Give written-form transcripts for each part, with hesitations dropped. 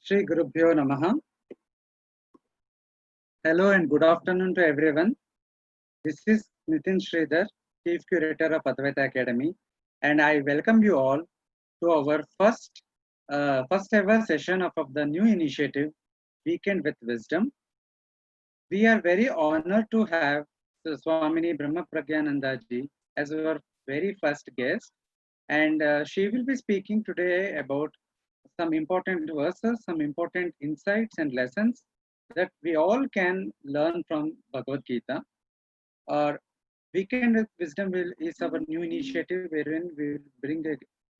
Shri Gurubhyo Namaha. Hello and good afternoon to everyone. This is Nitin Sridhar, Chief Curator of Advaita Academy, and I welcome you all to our first ever session of the new initiative, Weekend with Wisdom. We are very honored to have Swamini Brahma Pragyananda ji as our very first guest, and she will be speaking today about some important verses, some important insights and lessons that we all can learn from Bhagavad Gita. Our Weekend with Wisdom is our new initiative wherein we will bring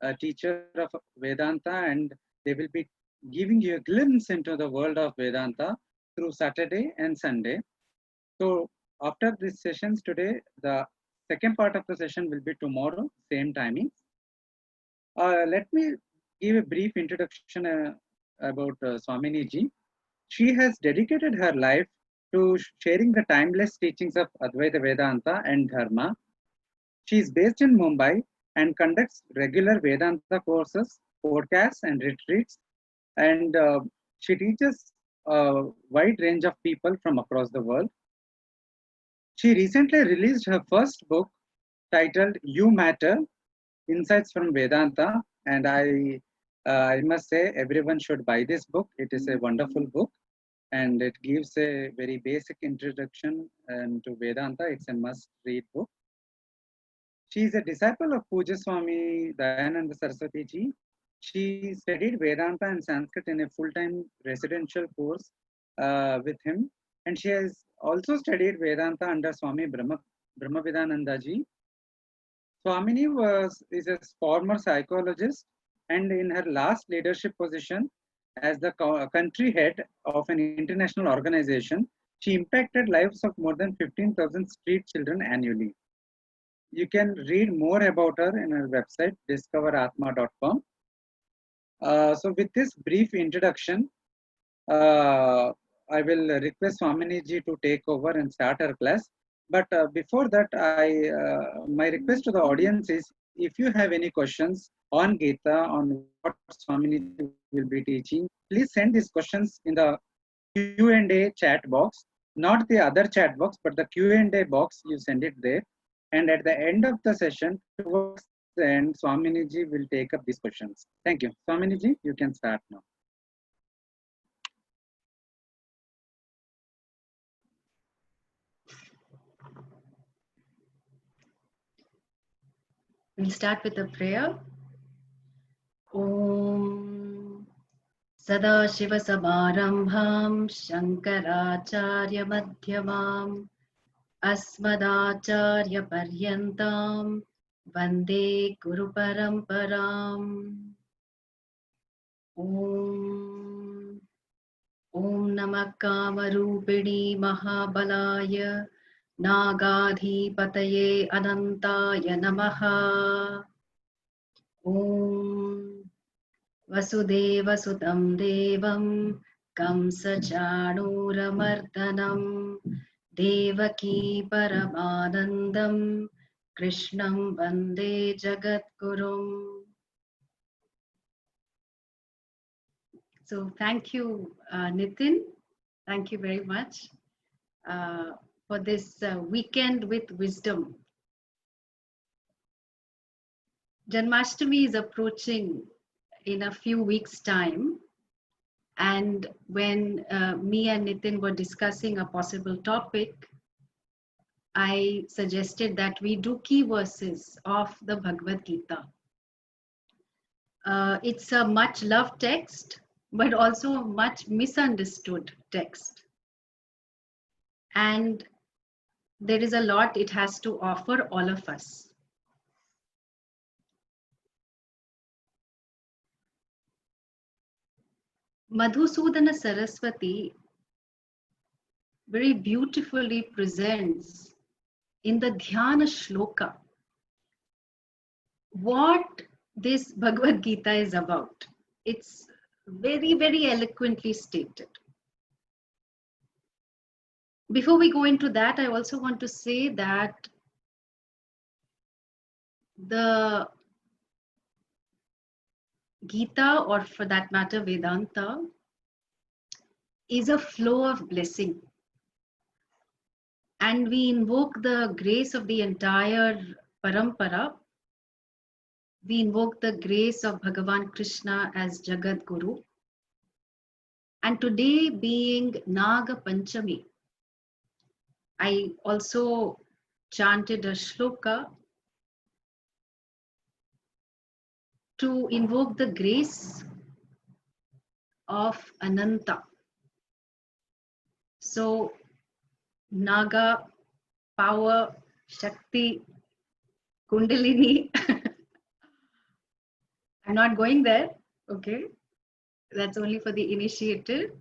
a teacher of Vedanta and they will be giving you a glimpse into the world of Vedanta through Saturday and Sunday. So after these sessions today, the second part of the session will be tomorrow, same timing. Let me give a brief introduction about Swamini ji. She has dedicated her life to sharing the timeless teachings of Advaita Vedanta and Dharma. She is based in Mumbai and conducts regular Vedanta courses, podcasts, and retreats. And she teaches a wide range of people from across the world. She recently released her first book titled You Matter Insights from Vedanta. And I must say, everyone should buy this book. It is a wonderful book and it gives a very basic introduction to Vedanta. It's a must read book. She is a disciple of Puja Swami Dayananda Saraswati ji. She studied Vedanta and Sanskrit in a full-time residential course with him. And she has also studied Vedanta under Swami Brahmavidananda ji. Swamini is a former psychologist and in her last leadership position as the country head of an international organization, she impacted lives of more than 15,000 street children annually. You can read more about her in her website, discoveratma.com. So with this brief introduction, I will request Swamini ji to take over and start her class. But before that, my request to the audience is, if you have any questions on Gita, on what Swamini will be teaching, please send these questions in the Q&A chat box, not the other chat box, but the Q&A box, you send it there. And at the end of the session, towards the end, Swamini ji will take up these questions. Thank you. Swamini ji, you can start now. We'll start with a prayer. Om Sadashivasamarambham Shankaracharya Madhyamam Asmadacharya Paryantam Vande Guru Paramparam. Om Namah Kamarupini Mahabalaya Nagadhipataye Anantaya Namaha. Om Vasudeva Sudam Devam Kamsachanuramardanam Devaki Paramanandam Krishnam Vande Jagadgurum. So thank you, Nitin. Thank you very much for this weekend with wisdom. Janmashtami is approaching in a few weeks' time. And when me and Nitin were discussing a possible topic, I suggested that we do key verses of the Bhagavad Gita. It's a much loved text, but also a much misunderstood text. And there is a lot it has to offer all of us. Madhusudana Saraswati very beautifully presents in the Dhyana Shloka what this Bhagavad Gita is about. It's very, very eloquently stated. Before we go into that, I also want to say that the Gita, or for that matter, Vedanta, is a flow of blessing. And we invoke the grace of the entire parampara. We invoke the grace of Bhagavan Krishna as Jagat Guru. And today being Naga Panchami, I also chanted a shloka to invoke the grace of Ananta. So Naga, power, Shakti, Kundalini. I'm not going there, okay? That's only for the initiated.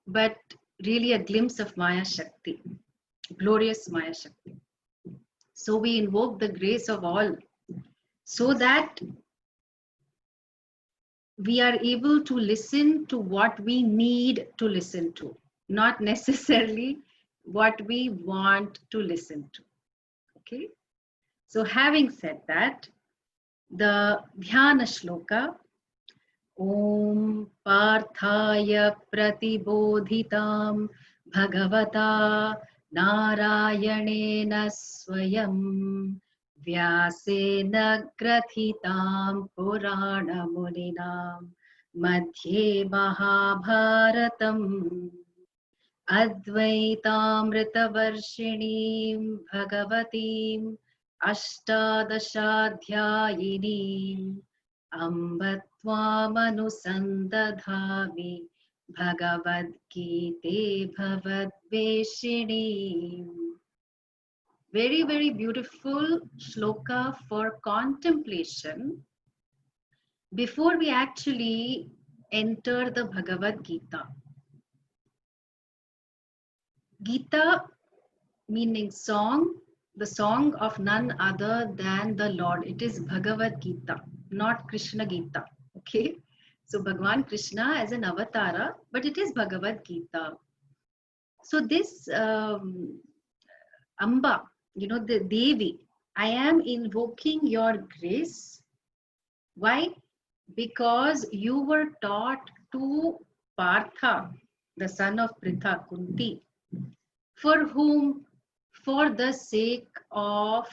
But really a glimpse of Maya Shakti, glorious Maya Shakti. So we invoke the grace of all so that we are able to listen to what we need to listen to, not necessarily what we want to listen to. Okay. So having said that, the Dhyana Shloka, Om Parthaya Pratibodhitam Bhagavata Narayanena Swayam Vyasena Grathitam Purana Muninam Madhye Mahabharatam Advaitamritavarshiniim Bhagavatim Ashtadashadhyayinim Amba Tvamanusandathami Bhagavad Gite Bhavadveshinim. Very, very beautiful shloka for contemplation before we actually enter the Bhagavad Gita. Gita meaning song, the song of none other than the Lord. It is Bhagavad Gita, not Krishna Gita. Okay, so Bhagavan Krishna as an avatara, but it is Bhagavad Gita. So this Amba, the Devi, I am invoking your grace. Why? Because you were taught to Partha, the son of Pritha, Kunti, for whom, for the sake of,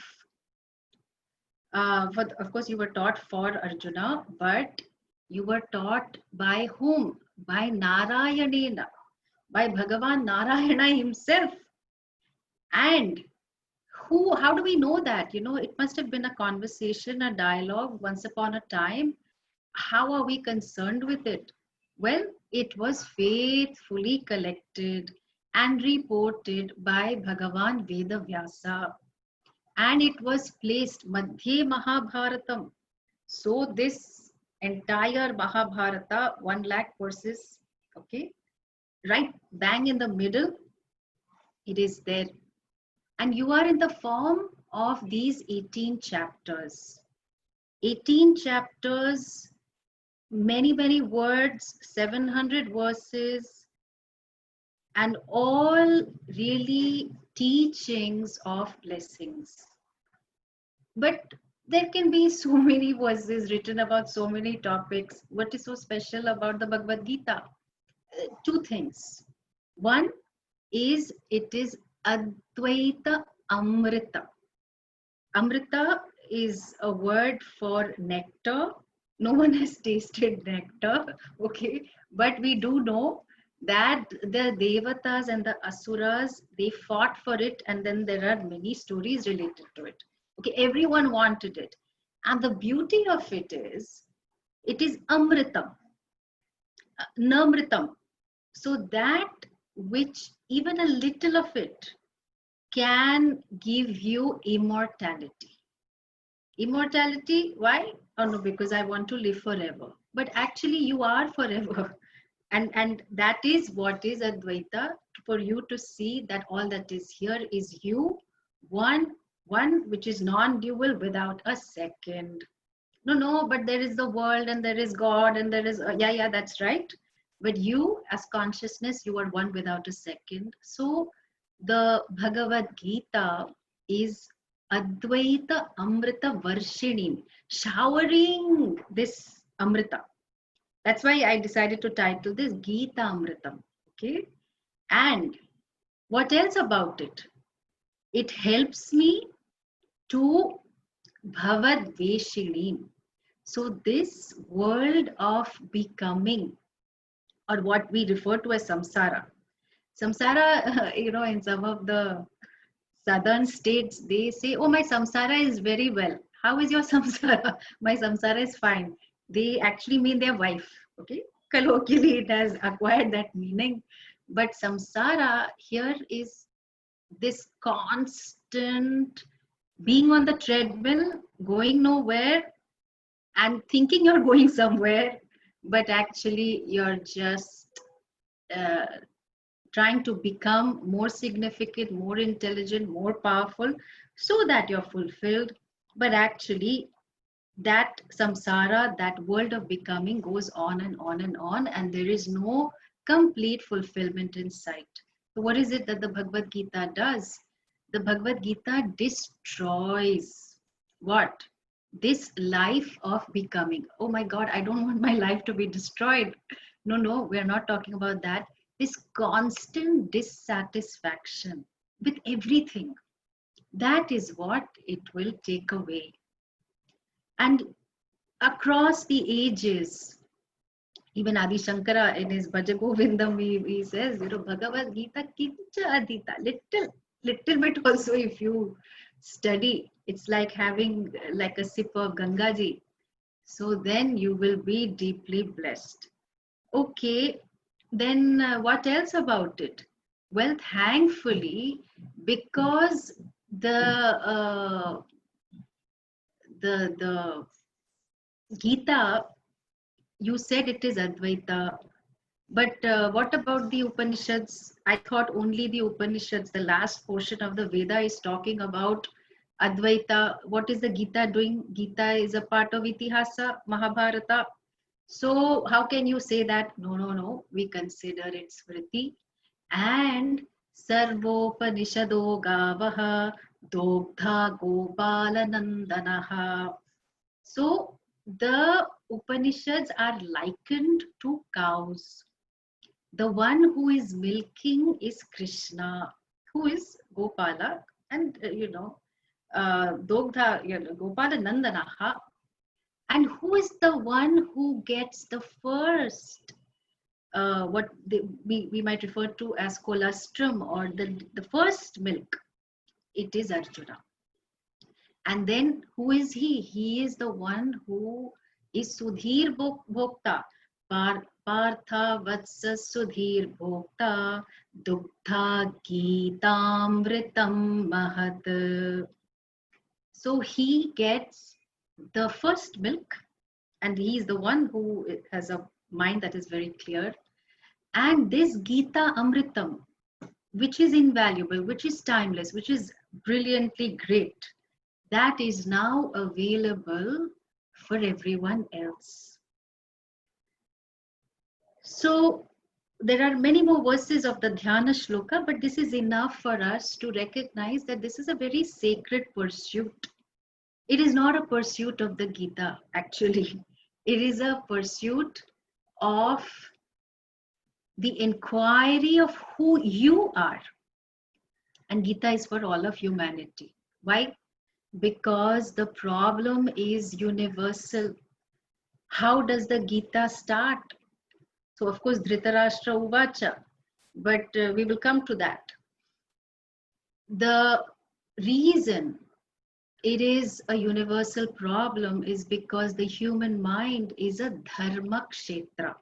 of course, you were taught for Arjuna, but you were taught by whom? By Narayanena, by Bhagavan Narayana himself. And how do we know that? It must have been a conversation, a dialogue once upon a time. How are we concerned with it? Well, it was faithfully collected and reported by Bhagavan Veda Vyasa. And it was placed Madhye Mahabharatam. So this entire Mahabharata, 1 lakh verses, okay, right bang in the middle, it is there. And you are in the form of these 18 chapters. 18 chapters, many, many words, 700 verses, and all really teachings of blessings. But there can be so many verses written about so many topics. What is so special about the Bhagavad Gita? 2 things. One is it is Advaita Amrita. Amrita is a word for nectar. No one has tasted nectar, okay? But we do know that the Devatas and the Asuras, they fought for it, and then there are many stories related to it. Okay, everyone wanted it. And the beauty of it is Amritam, Namritam. So that which even a little of it can give you immortality. Immortality, why? Oh no, because I want to live forever. But actually you are forever. And that is what is Advaita, for you to see that all that is here is you, one which is non-dual without a second. No, but there is the world and there is God and there is, yeah, that's right. But you as consciousness, you are one without a second. So the Bhagavad Gita is Advaita Amrita Varshinim, showering this Amrita. That's why I decided to title this Gita Amritam. Okay. And what else about it? It helps me to Bhavad Veshinim. So this world of becoming, or what we refer to as samsara. Samsara, in some of the southern states, they say, oh, my samsara is very well. How is your samsara? My samsara is fine. They actually mean their wife. Okay. Colloquially, it has acquired that meaning. But samsara here is this constant being on the treadmill, going nowhere, and thinking you're going somewhere, but actually you're just uh, trying to become more significant, more intelligent, more powerful, so that you're fulfilled. But actually, that samsara, that world of becoming goes on and on and on, and there is no complete fulfillment in sight. So, what is it that the Bhagavad Gita does? The Bhagavad Gita destroys what? This life of becoming. Oh my God, I don't want my life to be destroyed. No, no, we're not talking about that. This constant dissatisfaction with everything, that is what it will take away. And across the ages, even Adi Shankara in his Bhaja Govindam, he says, Bhagavad Gita kincha adita, little bit also if you study, it's like having like a sip of Gangaji. So then you will be deeply blessed. Okay, then what else about it? Well, thankfully, because the Gita, you said it is Advaita, but what about the Upanishads? I thought only the Upanishads, the last portion of the Veda, is talking about Advaita. What is the Gita doing? Gita is a part of Itihasa, Mahabharata. So how can you say that? No, no, no. We consider it Smriti. And Sarvopanishado Gavaha Dogdha Gopalanandanaha. So the Upanishads are likened to cows. The one who is milking is Krishna, who is Gopala, and Dogdha, Gopala Nandanaha. And who is the one who gets the first, we might refer to as colostrum, or the first milk? It is Arjuna. And then who is he? He is the one who is Sudhir Bhokta. Partha Vatsa Sudhir Bhokta Dugdha Geetamritam Mahat. So he gets the first milk, and he is the one who has a mind that is very clear. And this Gita Amritam, which is invaluable, which is timeless, which is brilliantly great, that is now available for everyone else. So there are many more verses of the Dhyana Shloka, but this is enough for us to recognize that this is a very sacred pursuit. It is not a pursuit of the Gita, actually. It is a pursuit of the inquiry of who you are. And Gita is for all of humanity. Why? Because the problem is universal. How does the Gita start? So, of course, Dhritarashtra Uvacha, but we will come to that. The reason it is a universal problem is because the human mind is a dharma kshetra.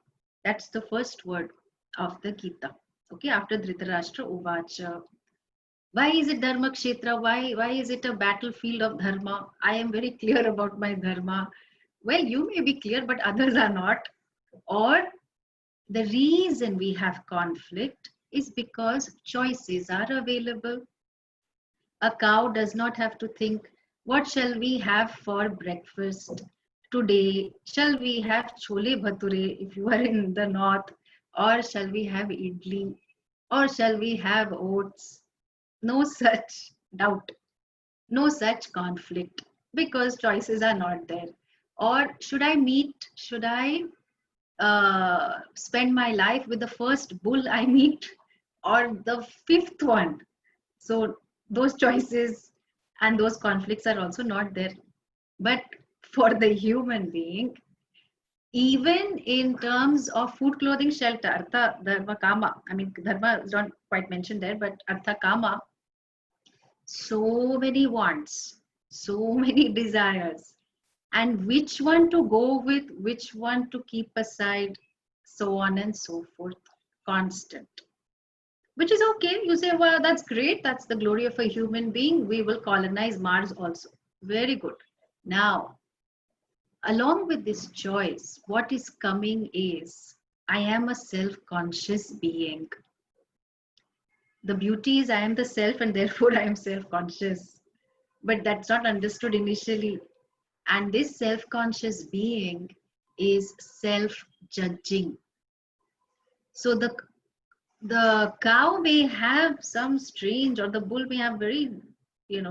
That's the first word of the Gita. Okay, after Dhritarashtra Uvacha. Why is it dharma kshetra? Why is it a battlefield of dharma? I am very clear about my dharma. Well, you may be clear, but others are not. Or the reason we have conflict is because choices are available. A cow does not have to think, what shall we have for breakfast today? Shall we have chole bhature if you are in the north? Or shall we have idli? Or shall we have oats? No such doubt, no such conflict, because choices are not there. Or should I spend my life with the first bull I meet or the fifth one? So those choices and those conflicts are also not there. But for the human being, even in terms of food, clothing, shelter, artha, dharma, kama. I mean, dharma is not quite mentioned there, but artha, kama. So many wants, so many desires, and which one to go with, which one to keep aside, so on and so forth, constant. Which is okay. You say, well, that's great. That's the glory of a human being. We will colonize Mars also. Very good. Now, along with this choice, what is coming is I am a self conscious being. The beauty is I am the self and therefore I am self conscious. But that's not understood initially. And this self conscious being is self judging. So the cow may have some strange, or the bull may have very,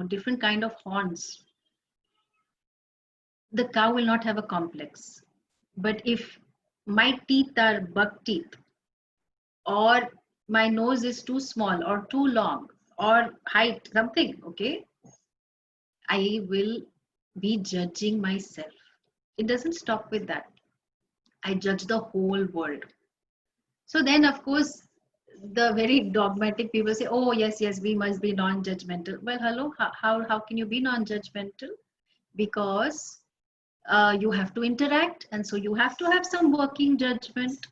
different kind of horns. The cow will not have a complex. But if my teeth are buck teeth, or my nose is too small or too long, or height, something, okay, I will be judging myself. It doesn't stop with that. I judge the whole world. So then, of course, the very dogmatic people say, oh, yes, yes, we must be non-judgmental. Well, hello, how can you be non-judgmental? Because you have to interact, and so you have to have some working judgment.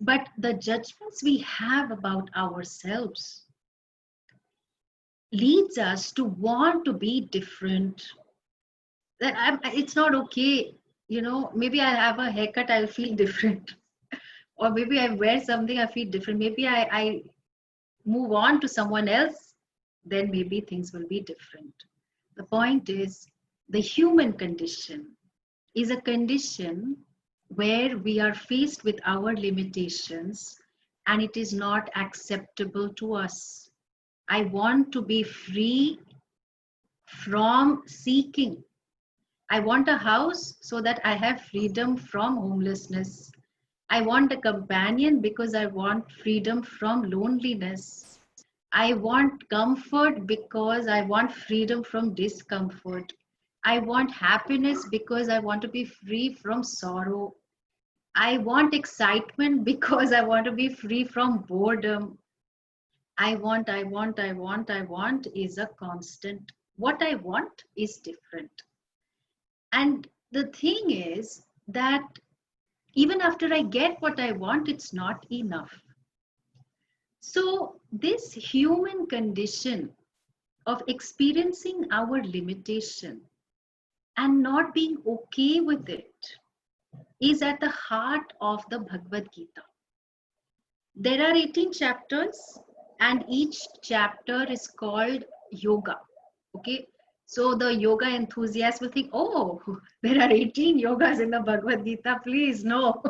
But the judgments we have about ourselves leads us to want to be different. That it's not okay. Maybe I have a haircut, I'll feel different. Or maybe I wear something, I feel different. Maybe I move on to someone else, then maybe things will be different. The point is, the human condition is a condition where we are faced with our limitations and it is not acceptable to us. I want to be free from seeking. I want a house so that I have freedom from homelessness. I want a companion because I want freedom from loneliness. I want comfort because I want freedom from discomfort. I want happiness because I want to be free from sorrow. I want excitement because I want to be free from boredom. I want is a constant. What I want is different. And the thing is that even after I get what I want, it's not enough. So, this human condition of experiencing our limitation and not being okay with it is at the heart of the Bhagavad Gita. There are 18 chapters, and each chapter is called yoga. Okay, so the yoga enthusiast will think, oh, there are 18 yogas in the Bhagavad Gita. Please, no.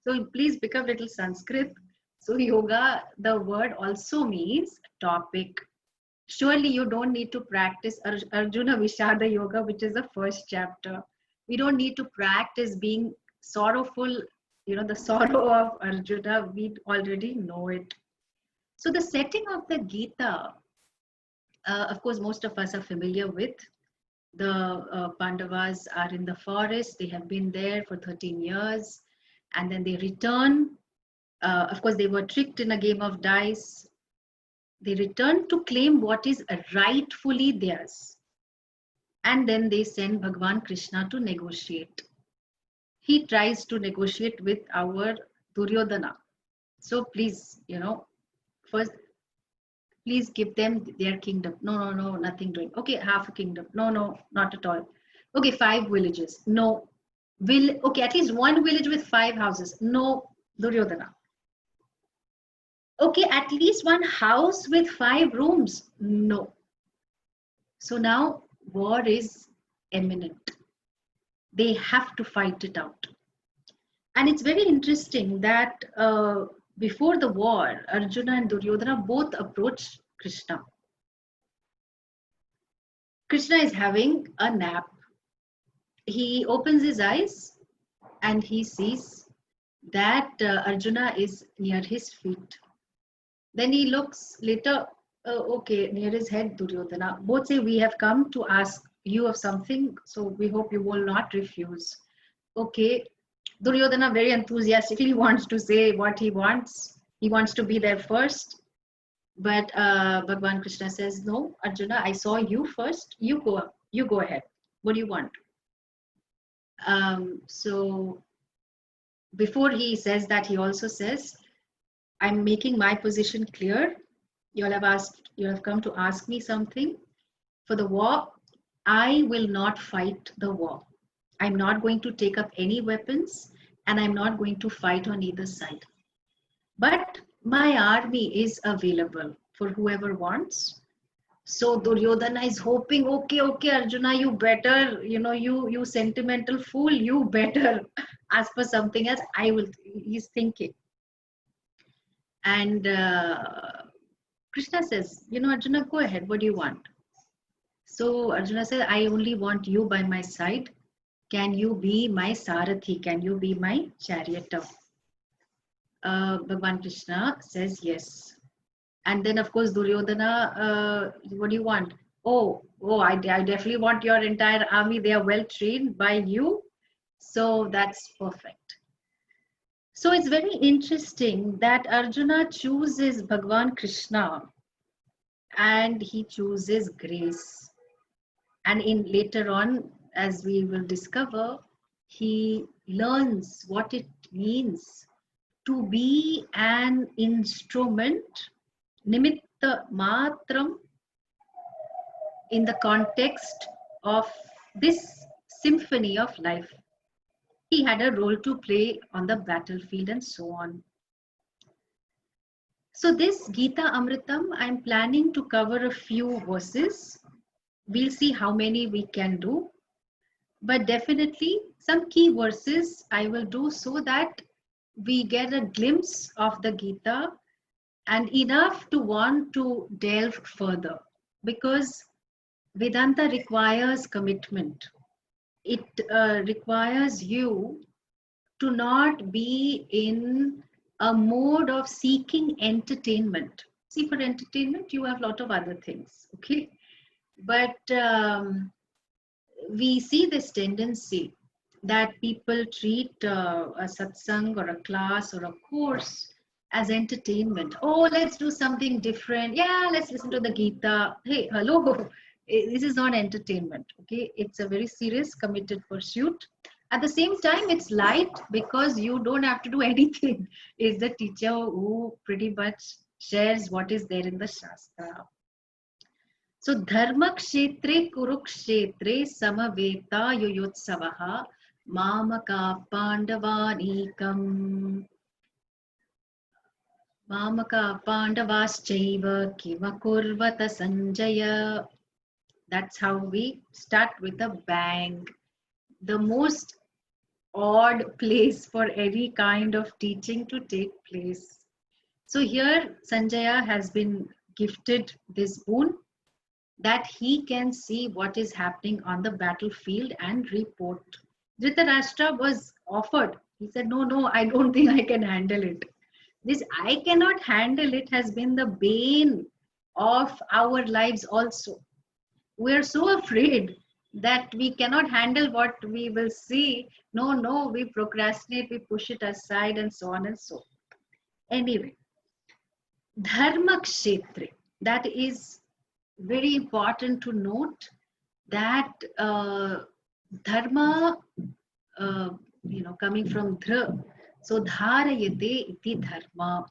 So please pick up little Sanskrit. So yoga, the word also means topic. Surely you don't need to practice Arjuna Vishada Yoga, which is the first chapter. We don't need to practice being sorrowful, the sorrow of Arjuna. We already know it. So the setting of the Gita, of course, most of us are familiar with. The Pandavas are in the forest. They have been there for 13 years. And then they return. Of course, they were tricked in a game of dice. They return to claim what is rightfully theirs. And then they send Bhagwan Krishna to negotiate. He tries to negotiate with our Duryodhana. So please, first, please give them their kingdom. No, nothing doing. Okay, half a kingdom. No, not at all. Okay, 5 villages. No. Okay, at least 1 village with 5 houses. No, Duryodhana. Okay, at least 1 house with 5 rooms. No. So now war is imminent. They have to fight it out. And it's very interesting that before the war, Arjuna and Duryodhana both approach Krishna. Krishna is having a nap. He opens his eyes and he sees that Arjuna is near his feet. Then he looks later, okay, near his head, Duryodhana. Both say, we have come to ask you of something, so we hope you will not refuse. Okay, Duryodhana very enthusiastically wants to say what he wants. He wants to be there first. But Bhagwan Krishna says, no, Arjuna, I saw you first. You go ahead. What do you want? So before he says that, he also says, I'm making my position clear. You have come to ask me something. For the war, I will not fight the war. I'm not going to take up any weapons, and I'm not going to fight on either side. But my army is available for whoever wants. So Duryodhana is hoping, okay, Arjuna, you better, you sentimental fool, you better ask for something else. I will, he's thinking. And Krishna says, Arjuna, go ahead. What do you want? So Arjuna says, I only want you by my side. Can you be my Sarathi? Can you be my charioteer? Bhagwan Krishna says yes. And then, of course, Duryodhana, what do you want? Oh, I definitely want your entire army. They are well trained by you. So that's perfect. So it's very interesting that Arjuna chooses Bhagwan Krishna and he chooses grace. And in later on, as we will discover, he learns what it means to be an instrument, nimitta matram, in the context of this symphony of life. He had a role to play on the battlefield and so on. So this Gita Amritam, I'm planning to cover a few verses. We'll see how many we can do. But definitely some key verses I will do so that we get a glimpse of the Gita and enough to want to delve further, because Vedanta requires commitment. It requires you to not be in a mode of seeking entertainment. See, for entertainment, you have a lot of other things, okay? But we see this tendency that people treat a satsang or a class or a course as entertainment. Oh, let's do something different. Yeah, let's listen to the Gita. Hey, hello. This is not entertainment, okay? It's a very serious, committed pursuit. At the same time, it's light because you don't have to do anything. It's the teacher who pretty much shares what is there in the Shastra. So dharma kshetre kurukshetre samaveta yoyotsavaha mamaka pandavanikam mamaka pandavaschaiva kimakurvata sanjaya. That's how we start with a bang. The most odd place for any kind of teaching to take place. So here Sanjaya has been gifted this boon that he can see what is happening on the battlefield and report. Dhritarashtra was offered. He said, no, I don't think I can handle it. This I cannot handle it has been the bane of our lives also. We are so afraid that we cannot handle what we will see. No, we procrastinate, we push it aside, and so on and so on. Anyway, dharma kshetre, that is very important to note that dharma, coming from dhra, so dharayate iti dharma,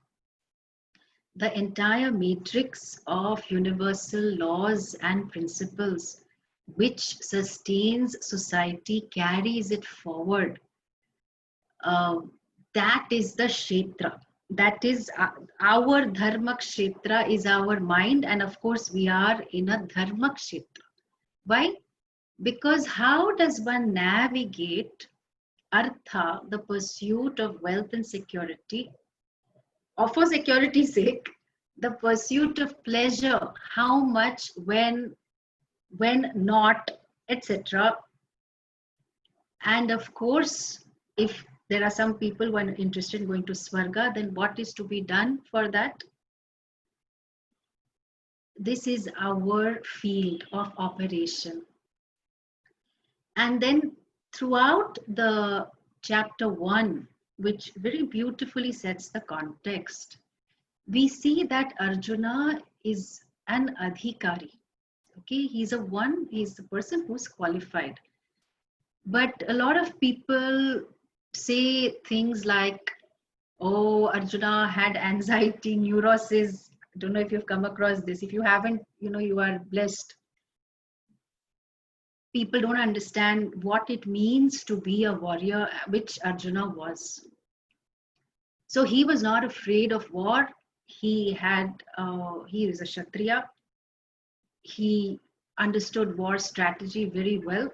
the entire matrix of universal laws and principles which sustains society, carries it forward. That is the kshetra. That is our dharma kshetra is our mind, and of course we are in a dharma kshetra. Why? Because how does one navigate artha, the pursuit of wealth and security, or for security's sake, the pursuit of pleasure, how much, when not, etc. And of course, if there are some people who are interested in going to Swarga, then what is to be done for that? This is our field of operation. And then throughout the chapter 1, which very beautifully sets the context, we see that Arjuna is an adhikari. Okay, he's the person who's qualified. But a lot of people say things like, oh, Arjuna had anxiety, neurosis. I don't know if you've come across this. If you haven't, you are blessed. People don't understand what it means to be a warrior, which Arjuna was. So he was not afraid of war. He is a Kshatriya. He understood war strategy very well.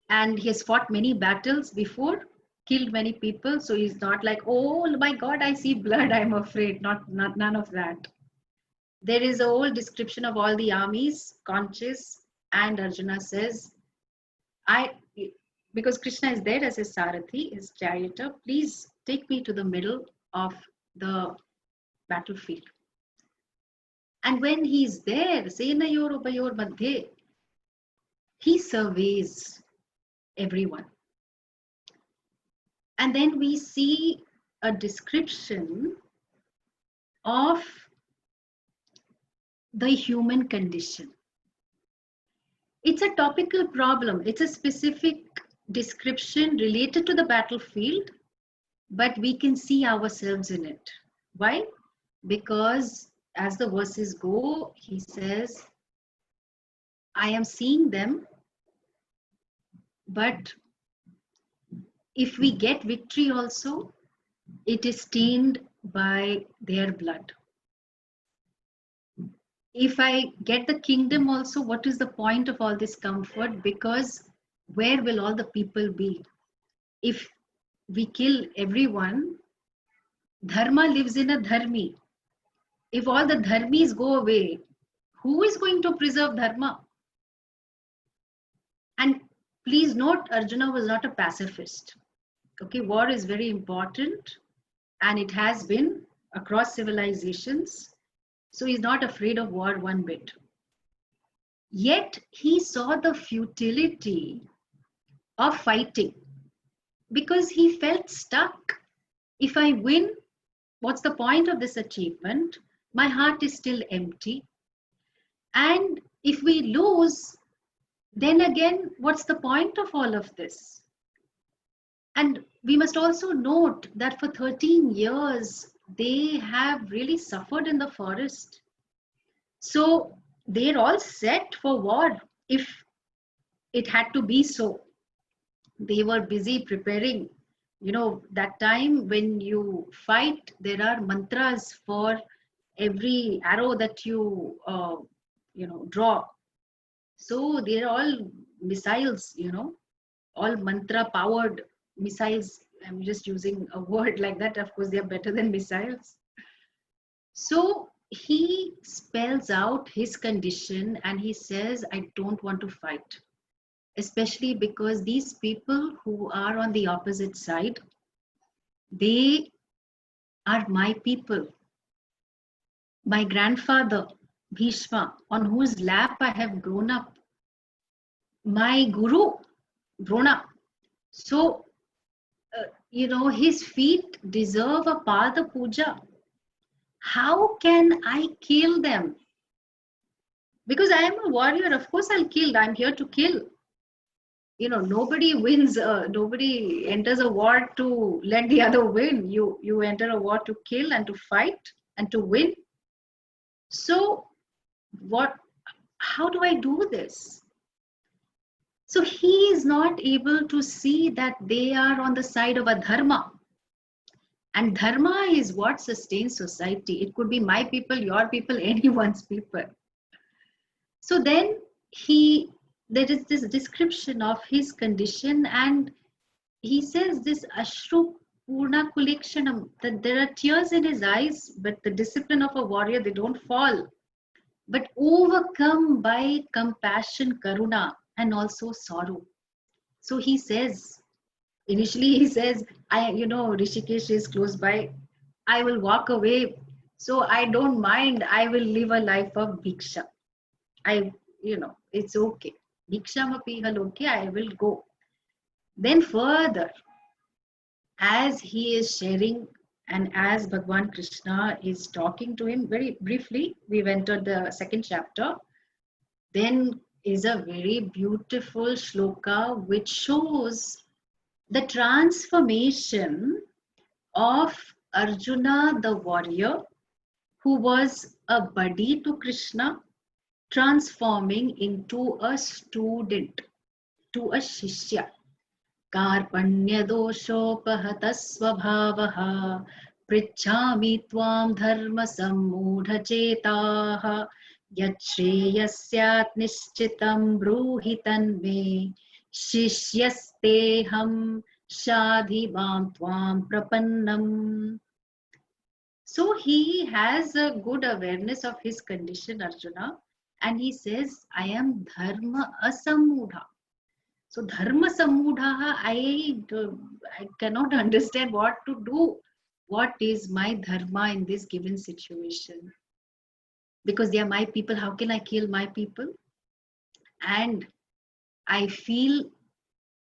And he has fought many battles before, killed many people. So he's not like, oh my God, I see blood, I'm afraid. None of that. There is a whole description of all the armies, conches, and Arjuna says, because Krishna is there as his Sarathi, his charioteer, please take me to the middle of the battlefield. And when he's there, Senayor Ubayor Madhye, he surveys everyone. And then we see a description of the human condition. It's a topical problem. It's a specific description related to the battlefield, but we can see ourselves in it. Why? Because as the verses go, he says, I am seeing them, but if we get victory also, it is stained by their blood. If I get the kingdom also, what is the point of all this comfort? Because where will all the people be? If we kill everyone, dharma lives in a dharmi. If all the dharmis go away, who is going to preserve dharma? And please note, Arjuna was not a pacifist. Okay, war is very important, and it has been across civilizations. So he's not afraid of war one bit. Yet he saw the futility of fighting because he felt stuck. If I win, what's the point of this achievement? My heart is still empty. And if we lose, then again, what's the point of all of this? And we must also note that for 13 years, they have really suffered in the forest. So they're all set for war if it had to be so. They were busy preparing. That time when you fight, there are mantras for every arrow that you draw. So they're all missiles, all mantra powered missiles. I'm just using a word like that. Of course, they're better than missiles. So he spells out his condition and he says, I don't want to fight. Especially because these people who are on the opposite side, they are my people. My grandfather, Bhishma, on whose lap I have grown up. My guru, Drona. So, his feet deserve a Pada Puja. How can I kill them? Because I am a warrior, of course I'll kill. I'm here to kill. Nobody wins, nobody enters a war to let the other win. You enter a war to kill and to fight and to win. So how do I do this? So he is not able to see that they are on the side of a dharma. And dharma is what sustains society. It could be my people, your people, anyone's people. So then there is this description of his condition, and he says this Ashru Purna Kulekshanam, that there are tears in his eyes, but the discipline of a warrior, they don't fall, but overcome by compassion, karuna, and also sorrow. So he says, Initially, he says, Rishikesh is close by. I will walk away. So I don't mind. I will live a life of bhiksha. It's okay. Bhikshamapi haloke, I will go. Then further, as he is sharing and as Bhagwan Krishna is talking to him very briefly, we've entered the second chapter. Then is a very beautiful shloka which shows the transformation of Arjuna the warrior, who was a buddy to Krishna, transforming into a student, to a shishya. कार्पण्यदोषोपहतस्वभावः पृच्छामि त्वां धर्मसम्मूढचेताः यच्छ्रेयस्यात् निश्चितं ब्रूहि तन्मे शिष्यस्तेऽहं शाधि मां त्वां प्रपन्नम्. So he has a good awareness of his condition, Arjuna, and he says, I am dharma asammudha. So dharma sammudha, I cannot understand what to do. What is my dharma in this given situation? Because they are my people, how can I kill my people? And I feel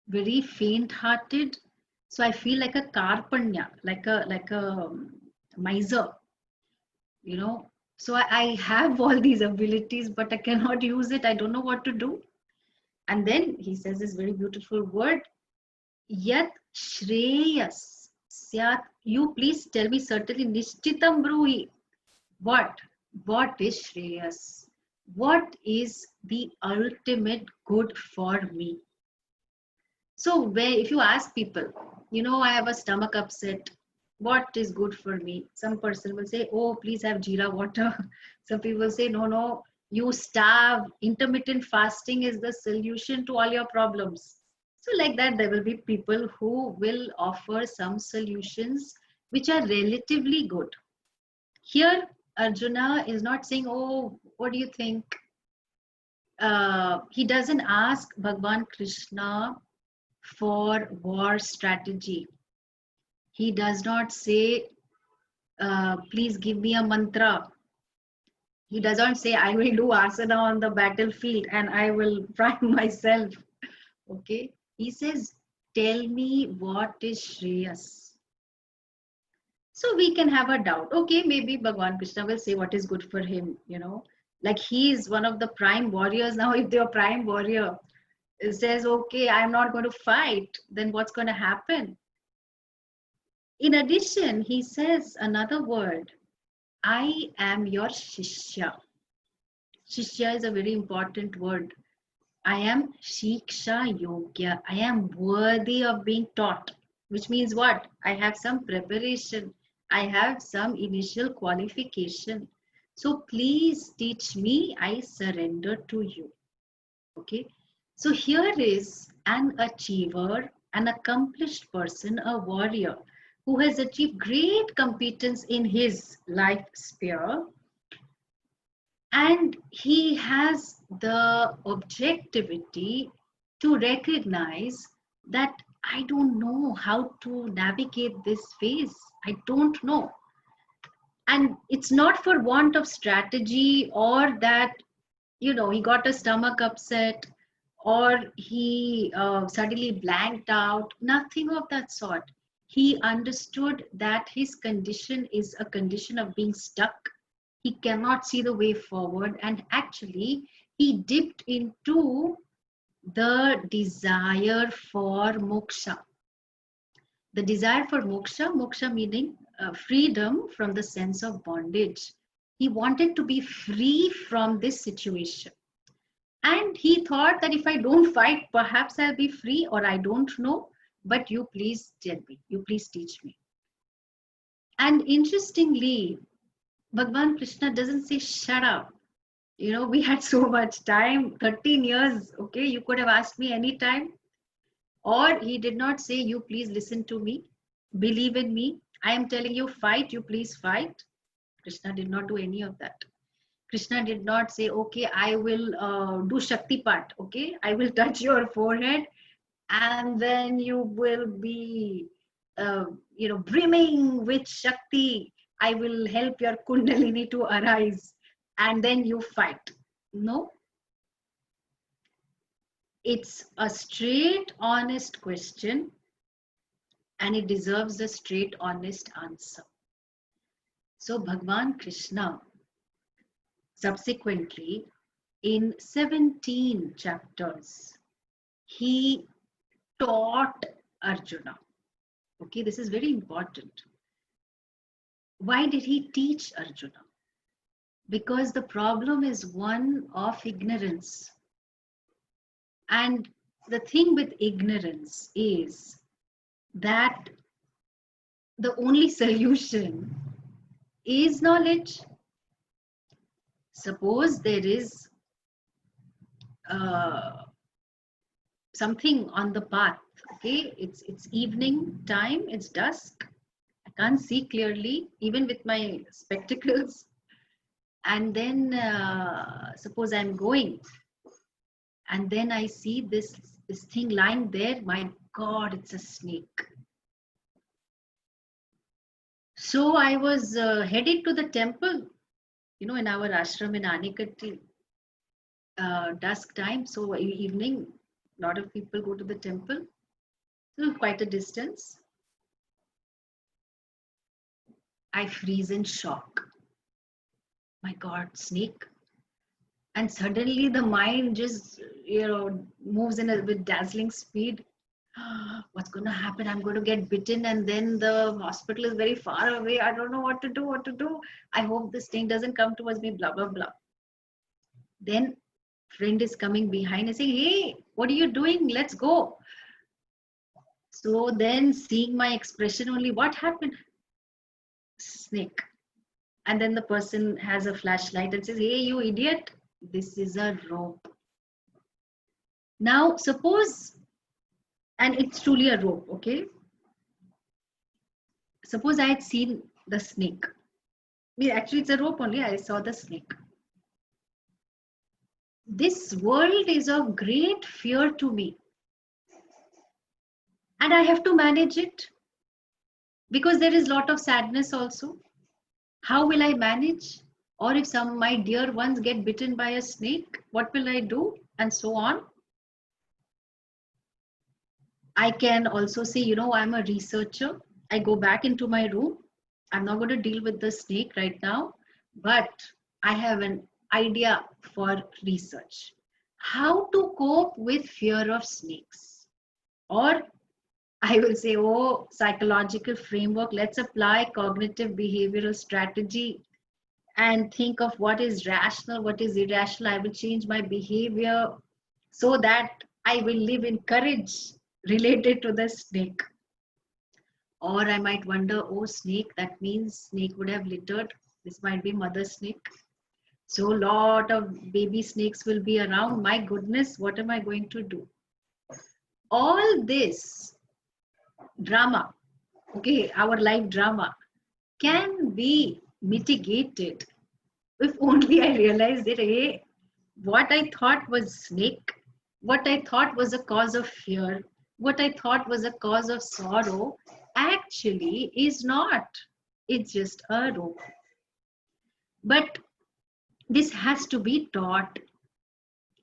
very faint-hearted. So I feel like a karpanya, like a miser, you know. So I have all these abilities, but I cannot use it. I don't know what to do. And then he says this very beautiful word, Yat Shreyas Syat. You please tell me certainly Nishchitam Bruhi. What? What is Shreyas? What is the ultimate good for me? So if you ask people, I have a stomach upset. What is good for me? Some person will say, oh, please have jeera water. Some people say, no, you starve. Intermittent fasting is the solution to all your problems. So like that, there will be people who will offer some solutions which are relatively good. Here, Arjuna is not saying, oh, what do you think? He doesn't ask Bhagwan Krishna for war strategy. He does not say, please give me a mantra. He doesn't say, I will do asana on the battlefield and I will prime myself. Okay. He says, tell me what is Shreyas. So we can have a doubt. Okay, maybe Bhagwan Krishna will say what is good for him, Like he is one of the prime warriors. Now, if the prime warrior says, okay, I'm not going to fight, then what's going to happen? In addition, he says another word, I am your Shishya. Shishya is a very important word. I am Shiksha Yogya. I am worthy of being taught, which means what? I have some preparation. I have some initial qualification. So please teach me. I surrender to you. Okay. So here is an achiever, an accomplished person, a warrior who has achieved great competence in his life sphere, and he has the objectivity to recognize that I don't know how to navigate this phase. I don't know. And it's not for want of strategy or that, he got a stomach upset or he suddenly blanked out. Nothing of that sort. He understood that his condition is a condition of being stuck. He cannot see the way forward, and actually he dipped into the desire for moksha. The desire for moksha meaning freedom from the sense of bondage. He wanted to be free from this situation. And he thought that if I don't fight, perhaps I'll be free, or I don't know, but you please tell me, you please teach me. And interestingly, Bhagwan Krishna doesn't say, shut up. We had so much time, 13 years, okay, you could have asked me anytime. Or he did not say, you please listen to me, believe in me. I am telling you, fight, you please fight. Krishna did not do any of that. Krishna did not say, okay, I will do Shakti Pat, okay, I will touch your forehead and then you will be brimming with Shakti. I will help your Kundalini to arise, and then you fight. No, it's a straight, honest question, and it deserves a straight, honest answer. So Bhagwan Krishna subsequently, in 17 chapters, he taught Arjuna. Okay, this is very important. Why did he teach Arjuna? Because the problem is one of ignorance. And the thing with ignorance is that the only solution is knowledge. Suppose there is something on the path. Okay, it's evening time, it's dusk. I can't see clearly, even with my spectacles. And then suppose I'm going, and then I see this thing lying there. My God, it's a snake. So I was headed to the temple, in our ashram in Anikatti, dusk time. So evening, a lot of people go to the temple. So quite a distance. I freeze in shock. My God, snake. And suddenly the mind just, moves in with dazzling speed. What's going to happen? I'm going to get bitten, and then the hospital is very far away. I don't know what to do. I hope the snake doesn't come towards me, blah, blah, blah. Then friend is coming behind and saying, hey, what are you doing? Let's go. So then seeing my expression only, what happened? Snake. And then the person has a flashlight and says, hey, you idiot, this is a rope. Now suppose, and it's truly a rope, okay? Suppose I had seen the snake. Actually, it's a rope only. I saw the snake. This world is of great fear to me. And I have to manage it. Because there is a lot of sadness also. How will I manage? Or if some my dear ones get bitten by a snake, what will I do? And so on. I can also say, I'm a researcher. I go back into my room. I'm not going to deal with the snake right now, but I have an idea for research. How to cope with fear of snakes? Or I will say, psychological framework. Let's apply cognitive behavioral strategy and think of what is rational, what is irrational. I will change my behavior so that I will live in courage related to the snake. Or I might wonder, snake, that means snake would have littered. This might be mother snake. So lot of baby snakes will be around. My goodness, what am I going to do? All this drama, okay, our life drama can be mitigated if only I realize that, hey, what I thought was snake, what I thought was a cause of fear, what I thought was a cause of sorrow, actually is not. It's just a rope. But this has to be taught.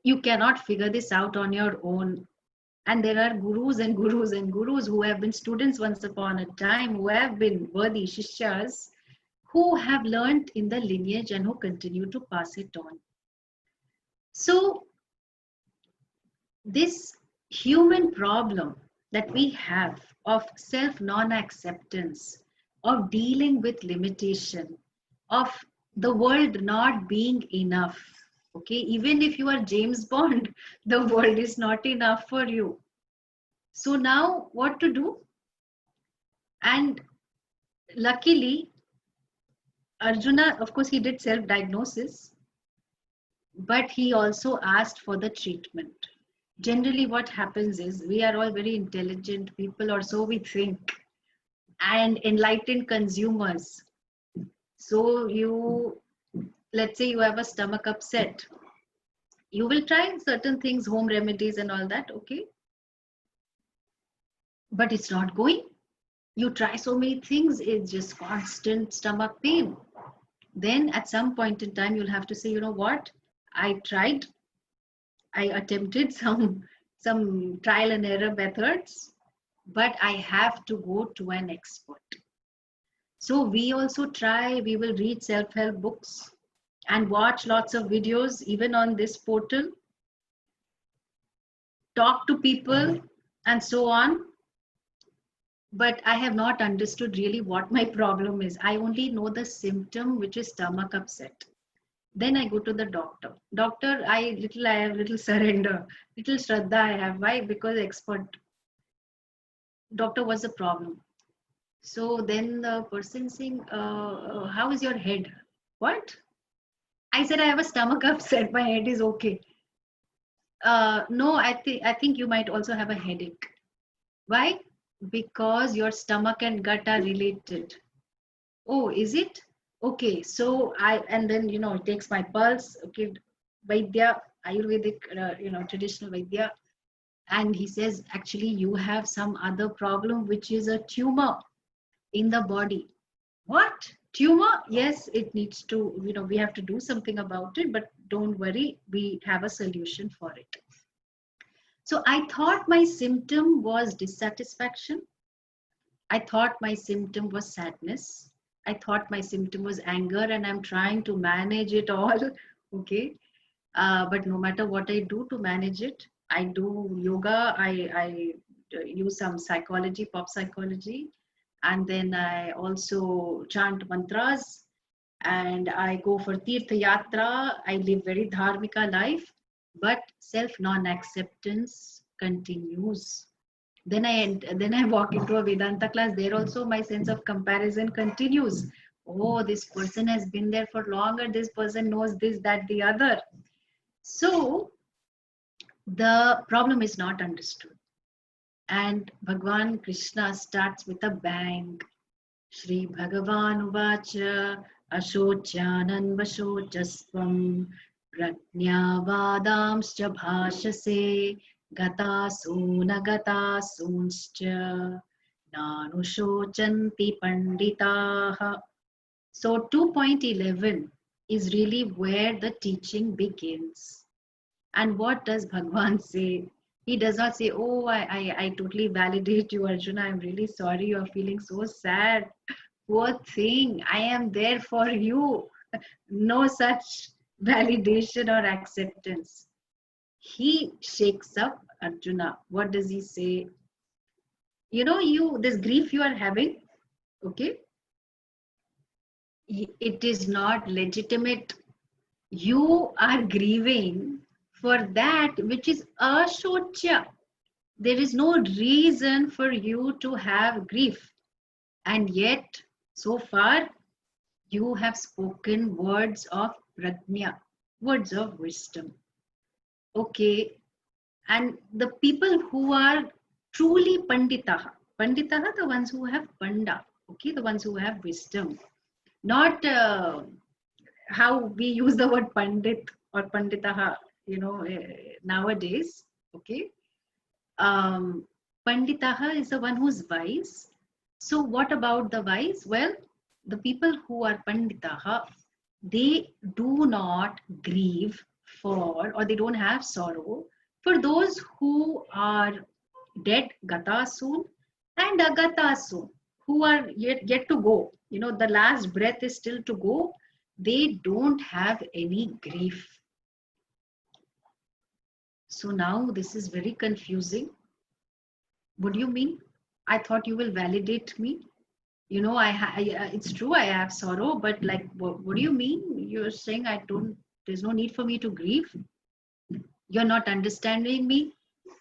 You cannot figure this out on your own. And there are gurus and gurus and gurus who have been students once upon a time, who have been worthy shishyas, who have learned in the lineage and who continue to pass it on. So this human problem that we have of self non-acceptance, of dealing with limitation, of the world not being enough. Okay, even if you are James Bond, the world is not enough for you. So now what to do? And luckily, Arjuna, of course, he did self-diagnosis, but he also asked for the treatment. Generally, what happens is we are all very intelligent people, or so we think, and enlightened consumers. So let's say you have a stomach upset. You will try certain things, home remedies and all that, okay? but it's not going. You try so many things, it's just constant stomach pain. Then at some point in time, you'll have to say, you know what? I tried, I attempted some trial and error methods, but I have to go to an expert. So we also try, we will read self-help books and watch lots of videos, even on this portal, talk to people and so on. But I have not understood really what my problem is. I only know the symptom, which is stomach upset. Then I go to the doctor. Doctor, I have little surrender, little shraddha I have. Why? Because expert. Doctor, what's the problem? So then the person saying, how is your head? What? I said, I have a stomach upset. My head is okay. No, I think you might also have a headache. Why? Because your stomach and gut are related. Oh, is it? Okay, so and then, it takes my pulse. Okay, Vaidya, Ayurvedic, traditional Vaidya. And he says, actually, you have some other problem, which is a tumor in the body. What? Tumor? Yes, it needs to, we have to do something about it, but don't worry, we have a solution for it. So I thought my symptom was dissatisfaction. I thought my symptom was sadness. I thought my symptom was anger, and I'm trying to manage it all. Okay. But no matter what I do to manage it, I do yoga, I use some psychology, pop psychology, and then I also chant mantras, and I go for Tirtha Yatra. I live very dharmika life, but self non-acceptance continues. Then I walk into a Vedanta class. There also my sense of comparison continues. Oh, this person has been there for longer. This person knows this, that, the other. So the problem is not understood. And Bhagwan Krishna starts with a bang. Shri Bhagavan Uvacha Ashocyanan Vashocasvam Prajnavadamscha Bhashase Gatasuna Gatasunschya Nanushocanti Panditaha. So 2.11 is really where the teaching begins. And what does Bhagwan say? He does not say, oh, I totally validate you, Arjuna. I'm really sorry you're feeling so sad. Poor thing. I am there for you. No such validation or acceptance. He shakes up Arjuna. What does he say? This grief you are having, okay? It is not legitimate. You are grieving for that which is ashochya. There is no reason for you to have grief. And yet, so far, you have spoken words of prajna, words of wisdom. Okay. And the people who are truly panditaha, the ones who have panda, okay, the ones who have wisdom, not how we use the word pandit or panditaha, nowadays, okay. Panditaha is the one who's wise. So what about the wise? Well, the people who are panditaha, they do not grieve for, or they don't have sorrow for those who are dead gata soon and agata soon, who are yet to go. The last breath is still to go. They don't have any grief. So now this is very confusing. What do you mean? I thought you will validate me. It's true, I have sorrow, but like, what do you mean? You're saying there's no need for me to grieve. You're not understanding me.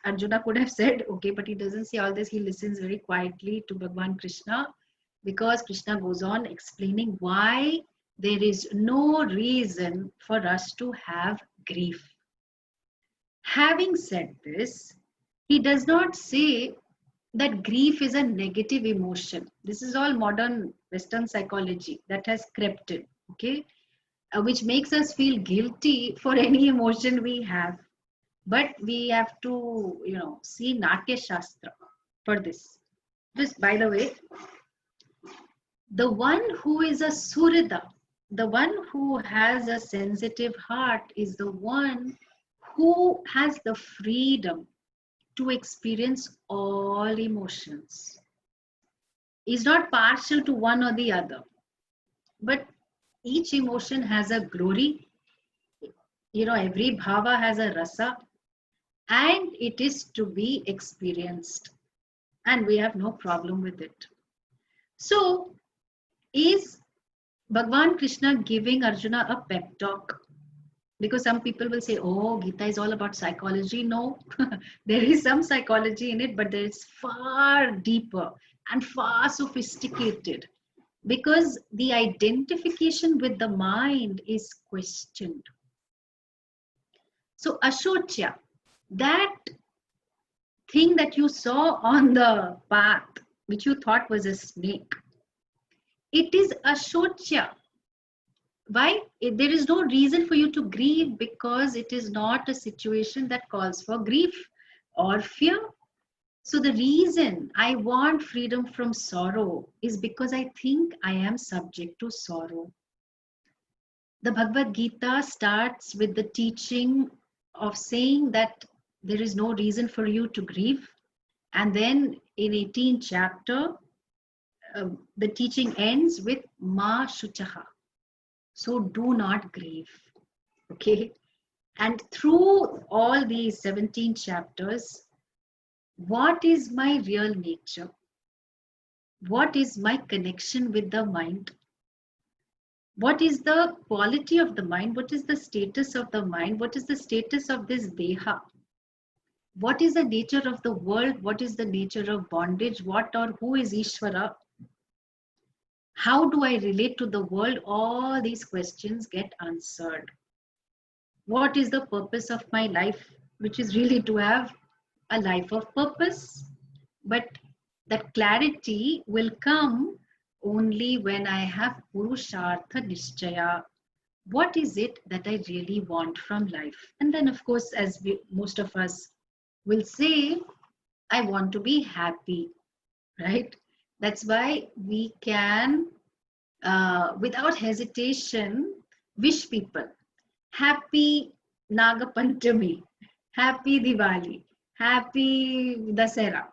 Arjuna could have said, okay, but he doesn't say all this. He listens very quietly to Bhagwan Krishna, because Krishna goes on explaining why there is no reason for us to have grief. Having said this, he does not say that grief is a negative emotion. This is all modern Western psychology that has crept in, okay, which makes us feel guilty for any emotion we have. But we have to, see Natya Shastra for this. Just by the way, the one who is a Surida, the one who has a sensitive heart, is the one who has the freedom to experience all emotions. Is not partial to one or the other, but each emotion has a glory. Every bhava has a rasa, and it is to be experienced, and we have no problem with it. So, is Bhagwan Krishna giving Arjuna a pep talk? Because some people will say, oh, Gita is all about psychology. No, there is some psychology in it, but there is far deeper and far sophisticated, because the identification with the mind is questioned. So Ashotya, that thing that you saw on the path, which you thought was a snake, it is Ashotya. Why? There is no reason for you to grieve, because it is not a situation that calls for grief or fear. So the reason I want freedom from sorrow is because I think I am subject to sorrow. The Bhagavad Gita starts with the teaching of saying that there is no reason for you to grieve. And then in 18th chapter, the teaching ends with Ma Shuchaha. So do not grieve. Okay. And through all these 17 chapters, what is my real nature? What is my connection with the mind? What is the quality of the mind? What is the status of the mind? What is the status of this deha? What is the nature of the world? What is the nature of bondage? What or who is Ishvara? How do I relate to the world? All these questions get answered. What is the purpose of my life? Which is really to have a life of purpose. But that clarity will come only when I have Purushartha Nishchaya. What is it that I really want from life? And then, of course, as most of us will say, I want to be happy, right? That's why we can, without hesitation, wish people happy Naga Pantami, happy Diwali, happy Dasera,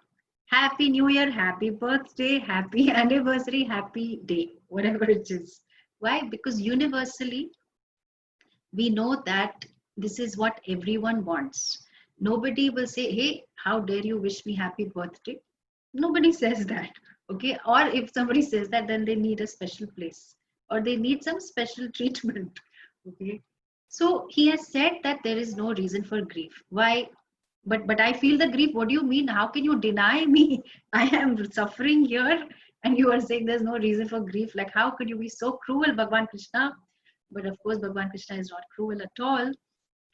happy New Year, happy birthday, happy anniversary, happy day, whatever it is. Why? Because universally, we know that this is what everyone wants. Nobody will say, hey, how dare you wish me happy birthday? Nobody says that. Okay. Or if somebody says that, then they need a special place or they need some special treatment. Okay. So he has said that there is no reason for grief. Why? But I feel the grief. What do you mean? How can you deny me? I am suffering here and you are saying there's no reason for grief. Like, how could you be so cruel, Bhagwan Krishna? But of course, Bhagwan Krishna is not cruel at all.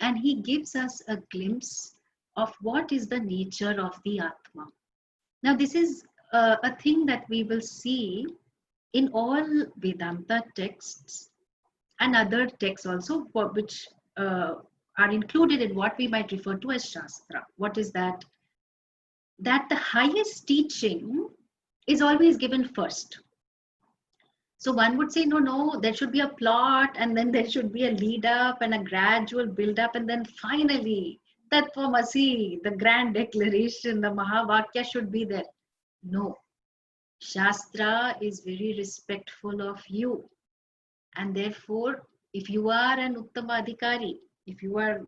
And he gives us a glimpse of what is the nature of the Atma. Now, this is a thing that we will see in all Vedanta texts and other texts also, which are included in what we might refer to as Shastra. What is that? That the highest teaching is always given first. So one would say, no, there should be a plot and then there should be a lead up and a gradual build up. And then finally, Tattvamasi, the grand declaration, the Mahavakya should be there. No, Shastra is very respectful of you. And therefore, if you are an Uttama Adhikari, if you are,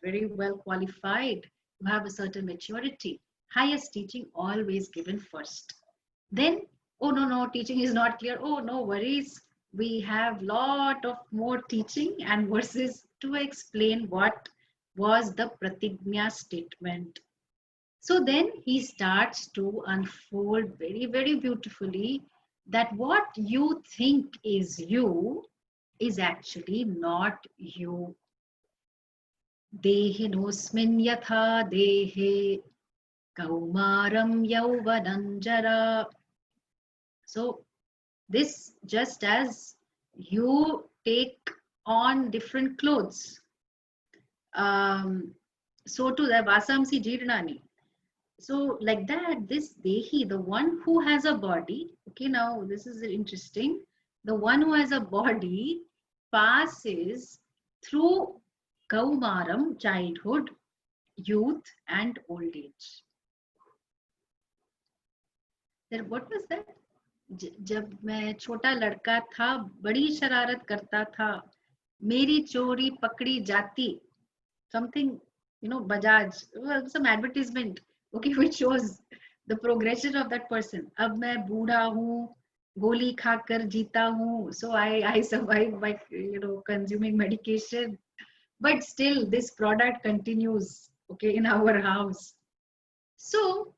very well qualified, you have a certain maturity, highest teaching always given first. Then, oh no, teaching is not clear. Oh, no worries. We have lot of more teaching and verses to explain what was the Pratignya statement. So then he starts to unfold very, very beautifully that what you think is you is actually not you. Dehinosmin yatha dehe kaumaram yauvananjara. So this, just as you take on different clothes, so to the vasamsi jirnani. So like that, this Dehi, the one who has a body, okay, now this is interesting. The one who has a body passes through Kaumaram, childhood, youth, and old age. Then what was that? जब मैं छोटा लड़का था, बड़ी शरारत करता था, मेरी चोरी पकड़ी जाती. Something, Bajaj, some advertisement, okay, which shows the progression of that person. अब मैं बूढ़ा हूँ, गोली खाकर जीता हूँ, so I survive by consuming medication, but still this product continues, okay, in our house. So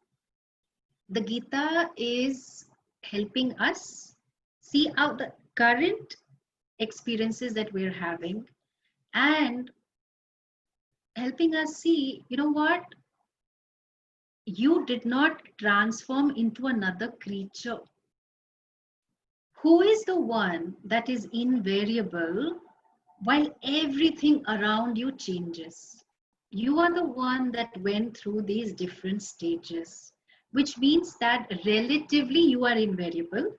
the Gita is helping us see out the current experiences that we're having and helping us see, what, you did not transform into another creature. Who is the one that is invariable while everything around you changes? You are the one that went through these different stages, which means that relatively you are invariable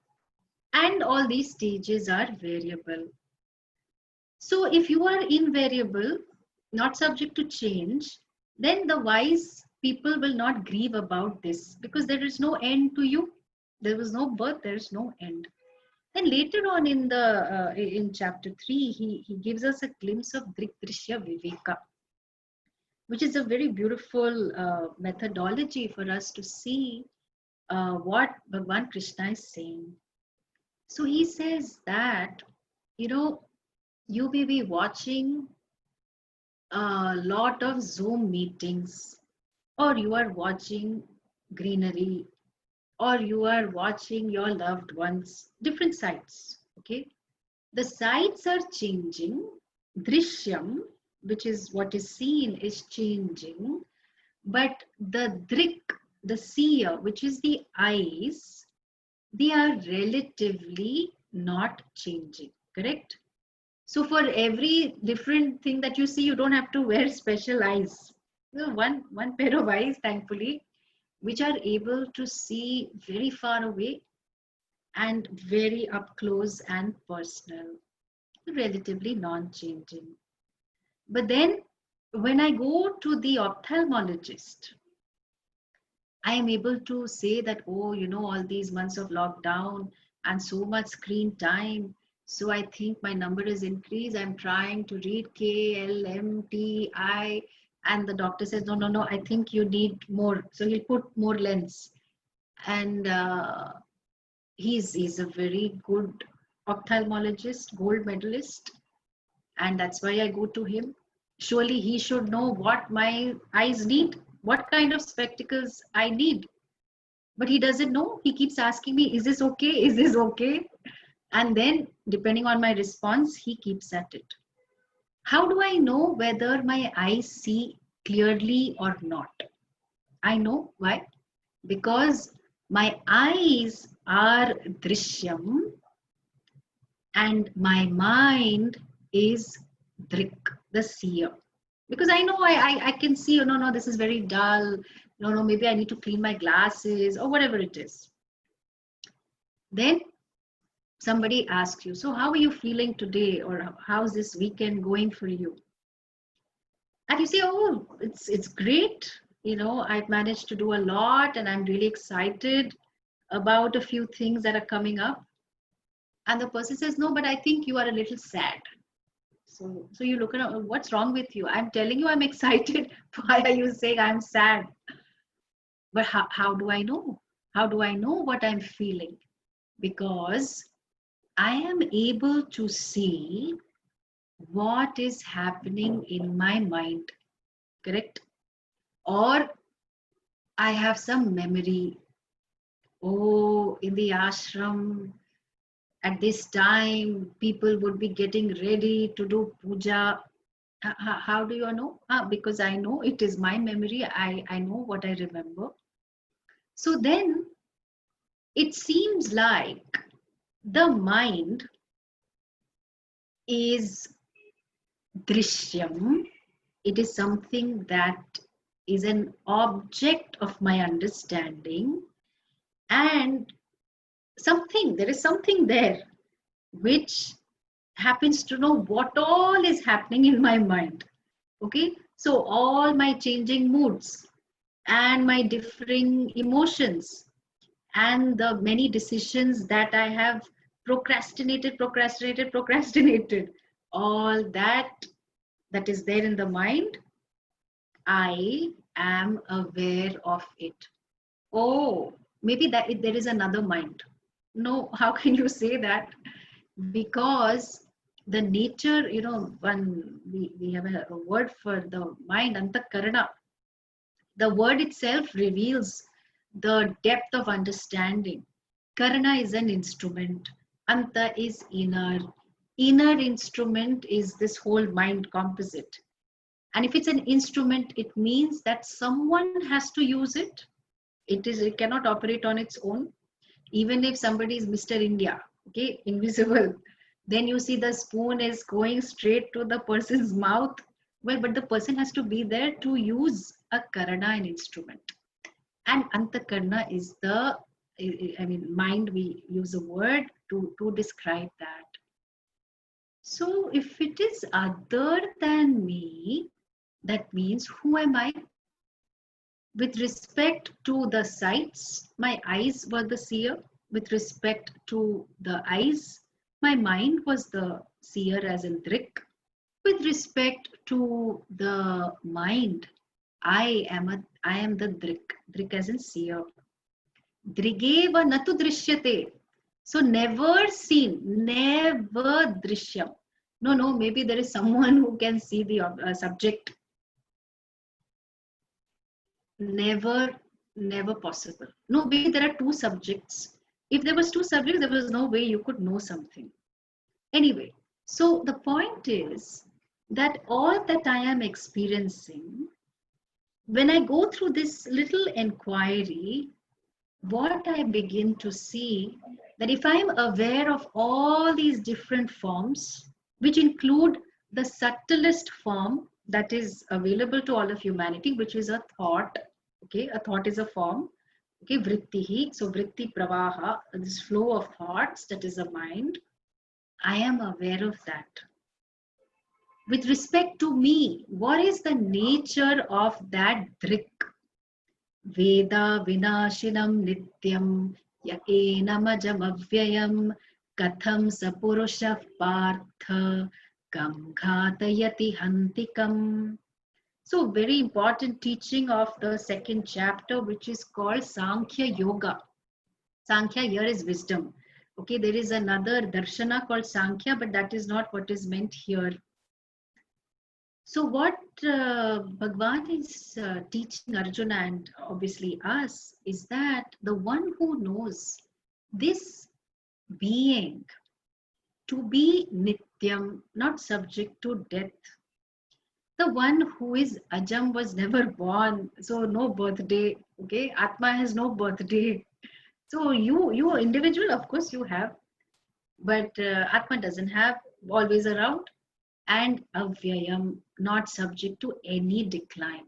and all these stages are variable. So if you are invariable, not subject to change, then the wise people will not grieve about this because there is no end to you. There was no birth, there is no end. And later on in chapter 3, he gives us a glimpse of Drishya Viveka, which is a very beautiful methodology for us to see what Bhagavan Krishna is saying. So he says that, you may be watching a lot of Zoom meetings, or you are watching greenery, or you are watching your loved ones, different sites. Okay, the sites are changing. Drishyam, which is what is seen, is changing, but the drik, the seer, which is the eyes, they are relatively not changing. Correct? So for every different thing that you see, you don't have to wear special eyes. One pair of eyes, thankfully, which are able to see very far away and very up close and personal, relatively non-changing. But then when I go to the ophthalmologist, I am able to say that, oh, all these months of lockdown and so much screen time. So I think my number is increased. I'm trying to read KLMTI. And the doctor says, no, no, no, I think you need more. So he'll put more lens. And he's a very good ophthalmologist, gold medalist. And that's why I go to him. Surely he should know what my eyes need, what kind of spectacles I need. But he doesn't know. He keeps asking me, is this okay? Is this okay? And then, depending on my response, he keeps at it. How do I know whether my eyes see clearly or not? I know. Why? Because my eyes are drishyam and my mind is drik, the seer. Because I know I can see, no, this is very dull. No, maybe I need to clean my glasses or whatever it is. Then somebody asks you, so how are you feeling today? Or how's this weekend going for you? And you say, oh, it's great. I've managed to do a lot and I'm really excited about a few things that are coming up. And the person says, no, but I think you are a little sad. So you look at, what's wrong with you? I'm telling you I'm excited. Why are you saying I'm sad? But how do I know? How do I know what I'm feeling? Because I am able to see what is happening in my mind, correct? Or I have some memory. Oh, in the ashram, at this time, people would be getting ready to do puja. How do you know? Because I know it is my memory. I know what I remember. So then it seems like the mind is drishyam. It is something that is an object of my understanding, and there is something there which happens to know what all is happening in my mind. Okay, so all my changing moods and my differing emotions and the many decisions that I have procrastinated, all that is there in the mind, I am aware of it. Oh, maybe there is another mind. No, how can you say that? Because the nature, when we have a word for the mind, antakarana, the word itself reveals the depth of understanding. Karana is an instrument, anta is inner. Inner instrument is this whole mind composite. And if it's an instrument, it means that someone has to use it. It cannot operate on its own. Even if somebody is Mr. India, okay, invisible, then you see the spoon is going straight to the person's mouth. Well, but the person has to be there to use a karana, an instrument. And antakarna is mind, we use a word to describe that. So if it is other than me, that means who am I? With respect to the sights, my eyes were the seer. With respect to the eyes, my mind was the seer, as in drik. With respect to the mind, I am the drik as in seer. Drigeva natu drishyate. So never seen, never drishyam. No, maybe there is someone who can see the subject. Never possible. No, maybe there are two subjects. If there was two subjects, there was no way you could know something. Anyway, so the point is that all that I am experiencing, when I go through this little inquiry, what I begin to see, that if I am aware of all these different forms, which include the subtlest form that is available to all of humanity, which is a thought. Okay, a thought is a form. Okay, vrittihi. So vritti pravaha, this flow of thoughts, that is a mind. I am aware of that. With respect to me, what is the nature of that drik? Veda vinashinam nityam yakenamajam avyayam katham sapurusha partha kam ghatayati hantikam. So very important teaching of the second chapter, which is called Sankhya Yoga. Sankhya here is wisdom. Okay, there is another darshana called Sankhya, but that is not what is meant here. So what Bhagwan is teaching Arjuna and obviously us is that the one who knows this being to be nityam, not subject to death, the one who is ajam, was never born, so no birthday. Okay, Atma has no birthday. So you individual, of course you have, but Atma doesn't have, always around, and avyayam, not subject to any decline.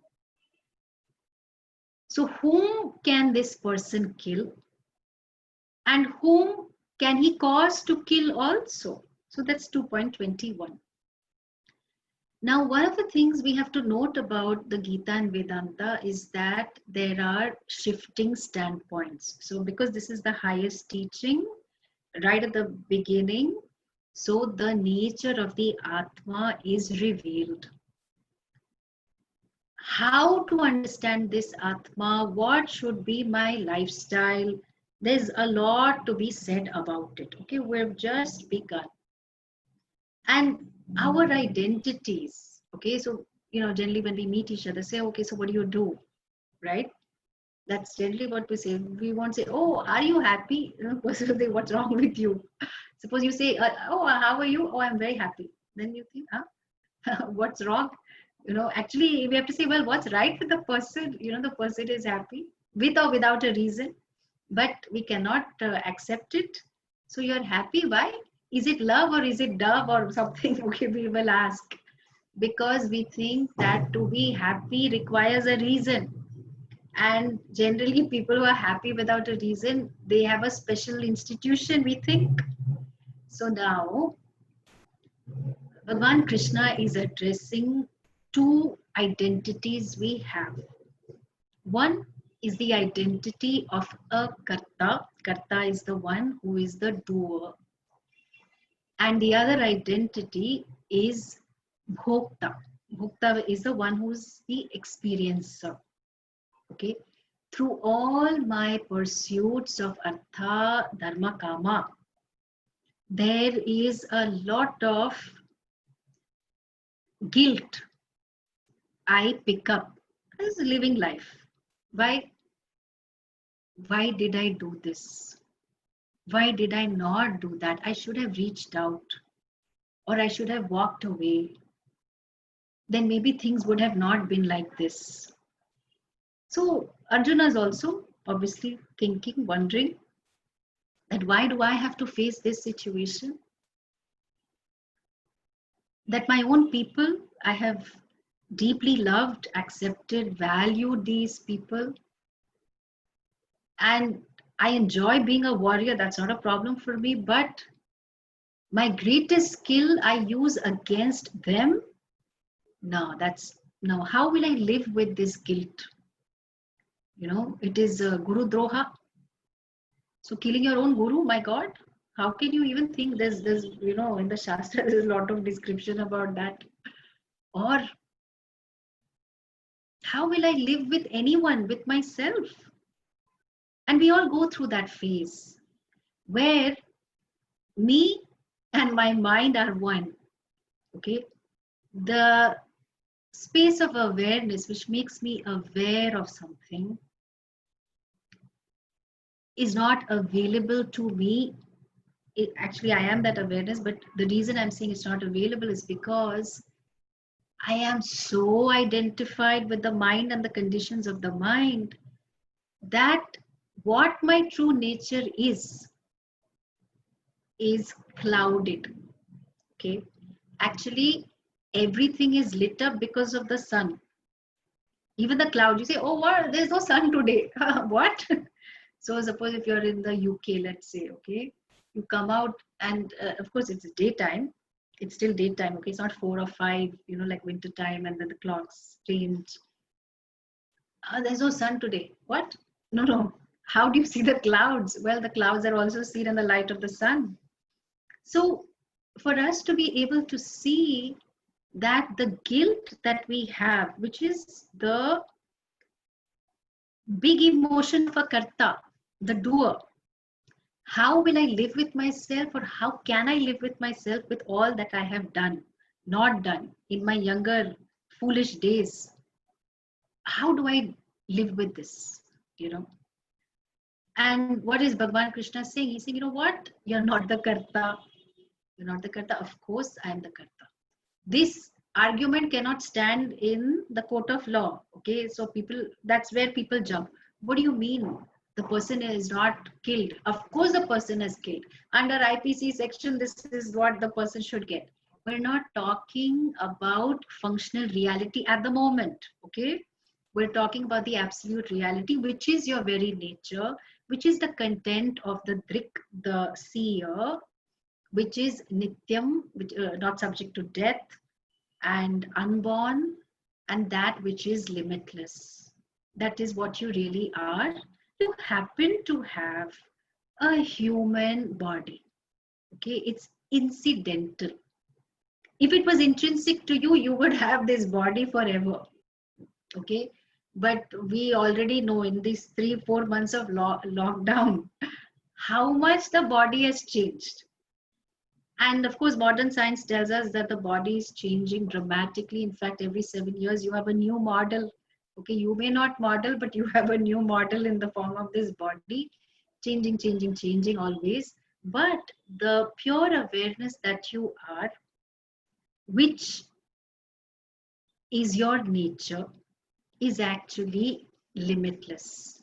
So whom can this person kill, and whom can he cause to kill also? So that's 2.21. Now, one of the things we have to note about the Gita and Vedanta is that there are shifting standpoints. So because this is the highest teaching right at the beginning, so the nature of the Atma is revealed. How to understand this Atma? What should be my lifestyle? There's a lot to be said about it. Okay, we've just begun. And our identities, okay, so generally when we meet each other, say, okay, so what do you do, right? That's generally what we say. We won't say, oh, are you happy? What's wrong with you? Suppose you say, oh, how are you? Oh, I'm very happy. Then you think, what's wrong? Actually we have to say, well, what's right with the person? The person is happy with or without a reason, but we cannot accept it. So you're happy, why? Is it love or is it dove or something? Okay, we will ask. because we think that to be happy requires a reason. And generally, people who are happy without a reason, they have a special institution, we think. So now, Bhagavan Krishna is addressing two identities we have. One is the identity of a karta. Karta is the one who is the doer. And the other identity is bhokta. Bhokta is the one who's the experiencer. Okay. Through all my pursuits of artha, dharma, kama, there is a lot of guilt I pick up as living life. Why did I do this? Why did I not do that? I should have reached out, or I should have walked away. Then maybe things would have not been like this. So Arjuna is also obviously thinking, wondering that why do I have to face this situation? That my own people, I have deeply loved, accepted, valued these people. And I enjoy being a warrior, that's not a problem for me. But my greatest skill I use against them. No, how will I live with this guilt? It is Guru Droha. So killing your own Guru, my God, how can you even think there's in the Shastra, there's a lot of description about that. Or how will I live with anyone, with myself? And we all go through that phase where me and my mind are one. Okay. The space of awareness, which makes me aware of something, is not available to me. Actually, I am that awareness, but the reason I'm saying it's not available is because I am so identified with the mind and the conditions of the mind that what my true nature is clouded. Okay. Actually, everything is lit up because of the sun. Even the cloud, you say, oh, what? There's no sun today. What? So suppose if you're in the UK, let's say, okay, you come out and of course it's daytime. It's still daytime, okay? It's not 4 or 5, like winter time and then the clocks change. There's no sun today. What? No. How do you see the clouds? Well, the clouds are also seen in the light of the sun. So for us to be able to see that the guilt that we have, which is the big emotion of a karta, the doer, how will I live with myself, or how can I live with myself with all that I have done, not done in my younger foolish days? How do I live with this? And what is Bhagavan Krishna saying? He's saying, what? You're not the karta. You're not the karta. Of course, I am the karta. This argument cannot stand in the court of law. Okay, so that's where people jump. What do you mean? The person is not killed. Of course, the person is killed. Under IPC section, this is what the person should get. We're not talking about functional reality at the moment. Okay, we're talking about the absolute reality, which is your very nature, which is the content of the Drik, the seer, which is Nityam, which not subject to death, and unborn, and that which is limitless. That is what you really are. You happen to have a human body. Okay, it's incidental. If it was intrinsic to you, you would have this body forever. Okay, but we already know in these 3-4 months of lockdown how much the body has changed. And of course, modern science tells us that the body is changing dramatically. In fact, every 7 years, you have a new model. Okay, you may not model, but you have a new model in the form of this body, changing always. But the pure awareness that you are, which is your nature, is actually limitless.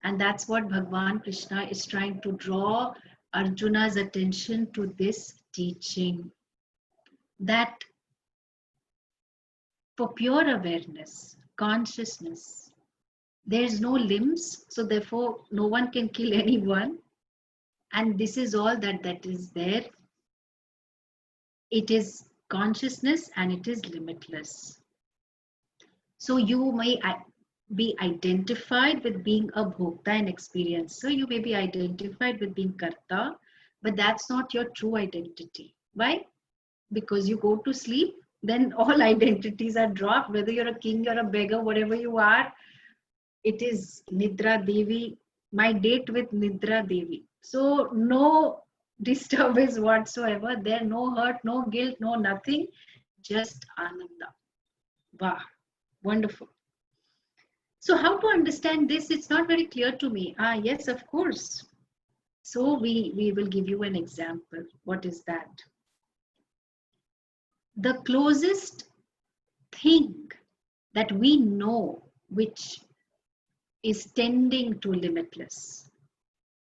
And that's what Bhagavan Krishna is trying to draw Arjuna's attention to, this teaching, that for pure awareness, consciousness. There's no limbs, so therefore no one can kill anyone. And this is all that is there. It is consciousness and it is limitless. So you may be identified with being a bhokta and experiencer. You may be identified with being karta, but that's not your true identity. Why? Because you go to sleep, then all identities are dropped. Whether you're a king, you're a beggar, whatever you are, it is Nidra Devi, my date with Nidra Devi. So no disturbance whatsoever. There, no hurt, no guilt, no nothing, just Ananda. Wow, wonderful. So how to understand this? It's not very clear to me. Yes, of course. So we will give you an example. What is that? The closest thing that we know which is tending to limitless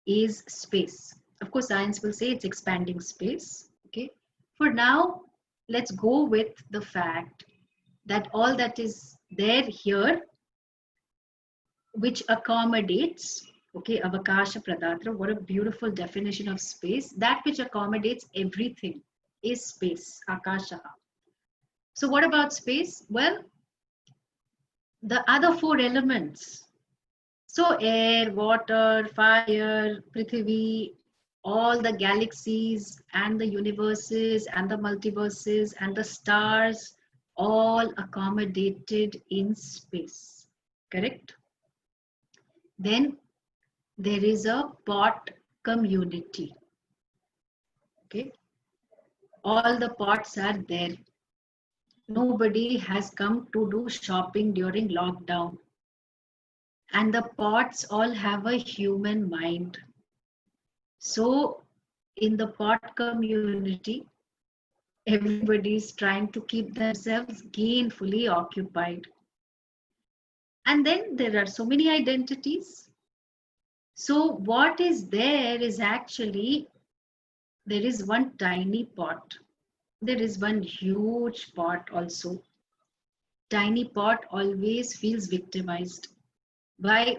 is space. Of course, science will say it's expanding space. Okay. For now, let's go with the fact that all that is there here, which accommodates, okay, avakasha pradatra, what a beautiful definition of space. That which accommodates everything is space, akasha. So what about space? Well, the other four elements. So air, water, fire, Prithvi, all the galaxies and the universes and the multiverses and the stars, all accommodated in space. Correct? Then there is a pot community. Okay? All the pots are there. Nobody has come to do shopping during lockdown. And the pots all have a human mind. So in the pot community, everybody is trying to keep themselves gainfully occupied. And then there are so many identities. So what is there is actually, there is one tiny pot. There is one huge pot also. Tiny pot always feels victimized. Why?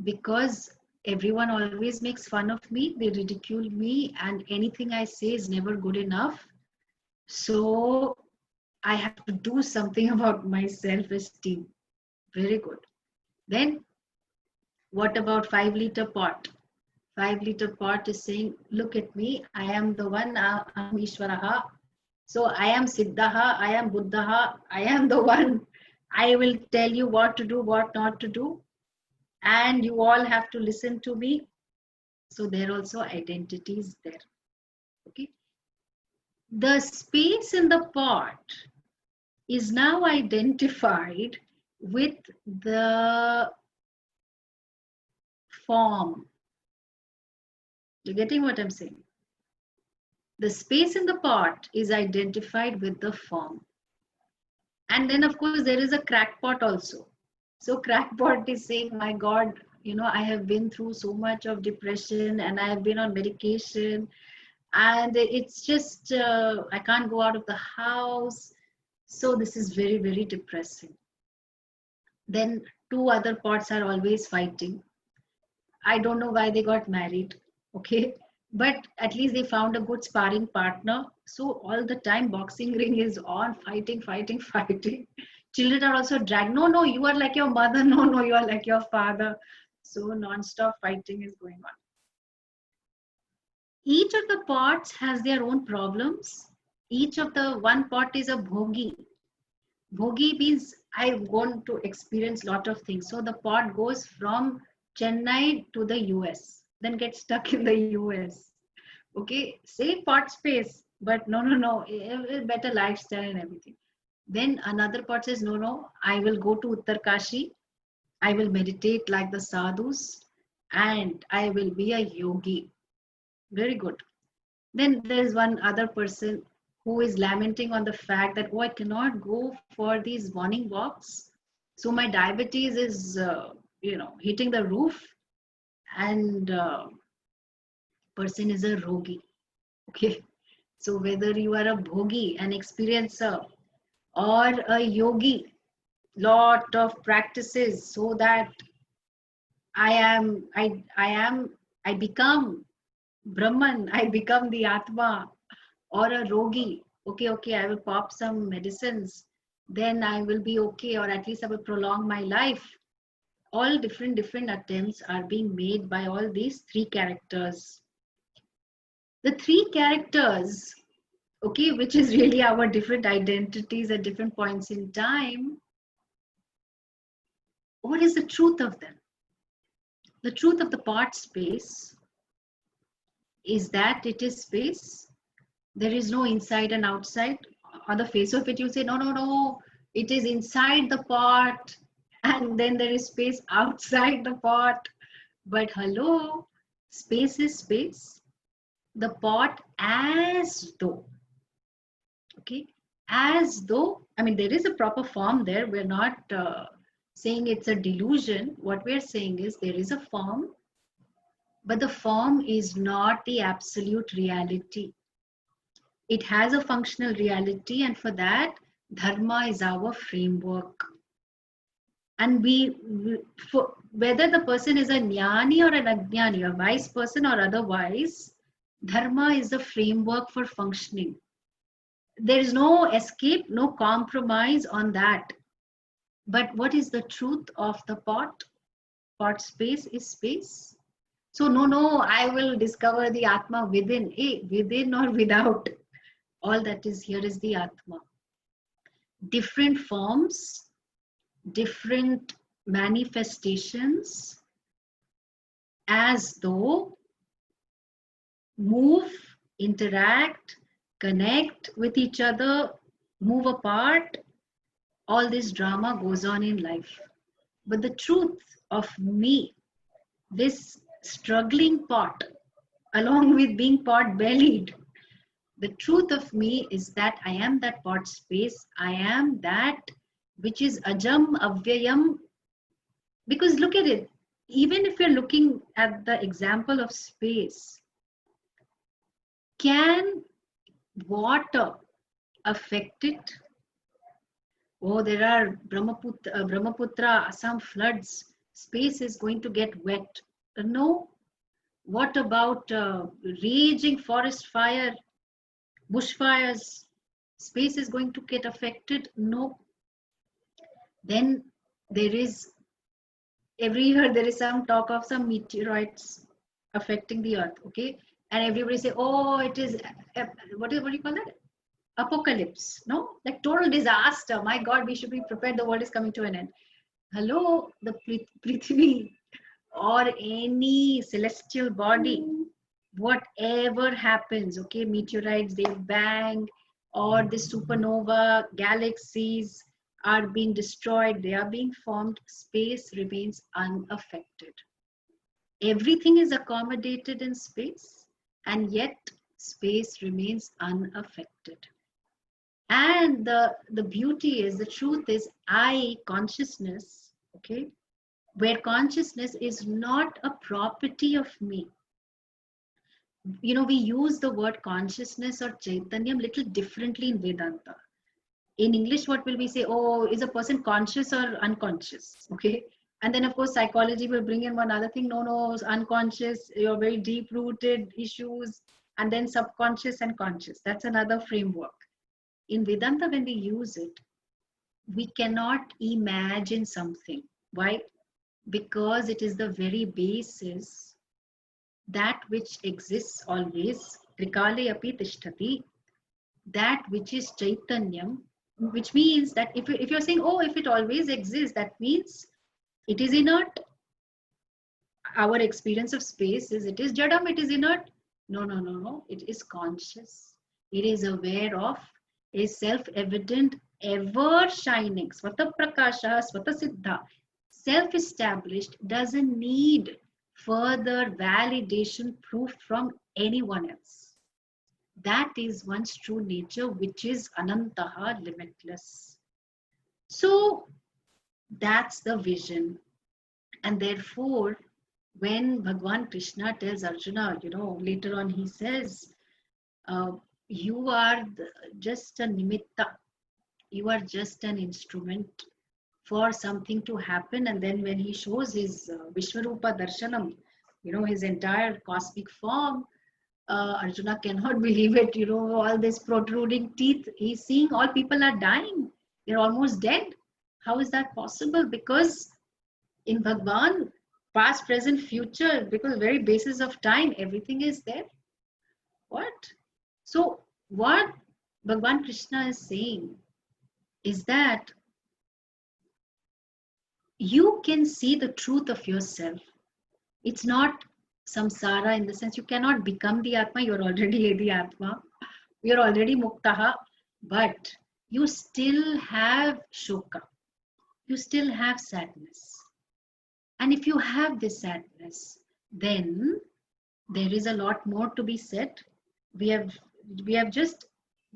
Because everyone always makes fun of me, they ridicule me, and anything I say is never good enough. So I have to do something about my self-esteem. Very good. Then what about 5-liter pot? 5-liter pot is saying, look at me, I am the one, Aham Ishwaraha. So I am Siddhaha, I am Buddhaha, I am the one. I will tell you what to do, what not to do. And you all have to listen to me. So there also identity is there. Okay. The space in the pot is now identified with the form. You're getting what I'm saying? The space in the pot is identified with the form. And then of course there is a crackpot also. So crackpot is saying, my God, you know, I have been through so much of depression and I have been on medication and it's just, I can't go out of the house. So this is very, very depressing. Then two other pots are always fighting. I don't know why they got married. Okay. But at least they found a good sparring partner. So all the time boxing ring is on, fighting, fighting, fighting. Children are also dragged. No, no, you are like your mother. No, no, you are like your father. So non-stop fighting is going on. Each of the pots has their own problems. Each of the one pot is a bhogi. Bhogi means I want to experience a lot of things. So the pot goes from Chennai to the US, then gets stuck in the US. Okay, same pot space, but no, better lifestyle and everything. Then another pot says, no, I will go to Uttarkashi. I will meditate like the sadhus and I will be a yogi. Very good. Then there's one other person who is lamenting on the fact that, oh, I cannot go for these morning walks. So my diabetes is, hitting the roof and person is a rogi. Okay. So whether you are a bhogi, an experiencer, or a yogi, lot of practices so that I become Brahman, I become the Atma, or a rogi. Okay, I will pop some medicines, then I will be okay, or at least I will prolong my life. All different attempts are being made by all these three characters. The three characters, okay, which is really our different identities at different points in time. What is the truth of them? The truth of the part space is that it is space. There is no inside and outside. On the face of it, you say, no, it is inside the pot, and then there is space outside the pot. But hello, space is space. The pot as though, okay, as though, I mean, there is a proper form there. We're not saying it's a delusion. What we're saying is there is a form, but the form is not the absolute reality. It has a functional reality, and for that, dharma is our framework. And for whether the person is a jnani or an ajnani, a wise person or otherwise, dharma is the framework for functioning. There is no escape, no compromise on that. But what is the truth of the pot? Pot space is space. So no, I will discover the Atma within. Within or without. All that is here is the Atma. Different forms, different manifestations, as though move, interact, connect with each other, move apart. All this drama goes on in life. But the truth of me, this struggling pot, along with being pot bellied, the truth of me is that I am that pot space. I am that which is ajam, avyayam. Because look at it, even if you're looking at the example of space, can water affect it? Oh, there are Brahmaputra, Assam floods. Space is going to get wet. No. What about raging forest fire, bushfires? Space is going to get affected? No. Then there is, every year there is some talk of some meteorites affecting the earth, okay? And everybody say, oh, it is, what do you call that? Apocalypse, no? Like total disaster. My God, we should be prepared. The world is coming to an end. Hello, the Prithvi or any celestial body, whatever happens, okay, meteorites, they bang, or the supernova galaxies are being destroyed, they are being formed, space remains unaffected. Everything is accommodated in space, and yet space remains unaffected. And the beauty is, the truth is, I consciousness, okay, where consciousness is not a property of me. You know, we use the word consciousness or chaitanyam little differently in Vedanta. In English, what will we say? Oh, is a person conscious or unconscious? Okay. And then, of course, psychology will bring in one other thing. No, unconscious, you're very deep rooted issues. And then subconscious and conscious. That's another framework. In Vedanta, when we use it, we cannot imagine something. Why? Because it is the very basis, that which exists always, trikale api tishtati, that which is chaitanyam, which means that if you're saying, oh, if it always exists, that means it is inert. Our experience of space is, it is jadam, it is inert. No, it is conscious. It is aware of, is self-evident, ever shining, svata prakasha, svata siddha, self-established, doesn't need further validation proof from anyone else. That is one's true nature, which is anantaha, limitless. So that's the vision. And therefore, when Bhagwan Krishna tells Arjuna, you know, later on he says, you are just a nimitta. You are just an instrument for something to happen. And then when he shows his Vishwarupa Darshanam, his entire cosmic form, Arjuna cannot believe it. All this protruding teeth. He's seeing all people are dying. They're almost dead. How is that possible? Because in Bhagwan, past, present, future, because very basis of time, everything is there. What? So what Bhagwan Krishna is saying is that you can see the truth of yourself. It's not samsara in the sense you cannot become the Atma, you're already the Atma, you're already Muktaha, but you still have Shoka, you still have sadness. And if you have this sadness, then there is a lot more to be said. We have just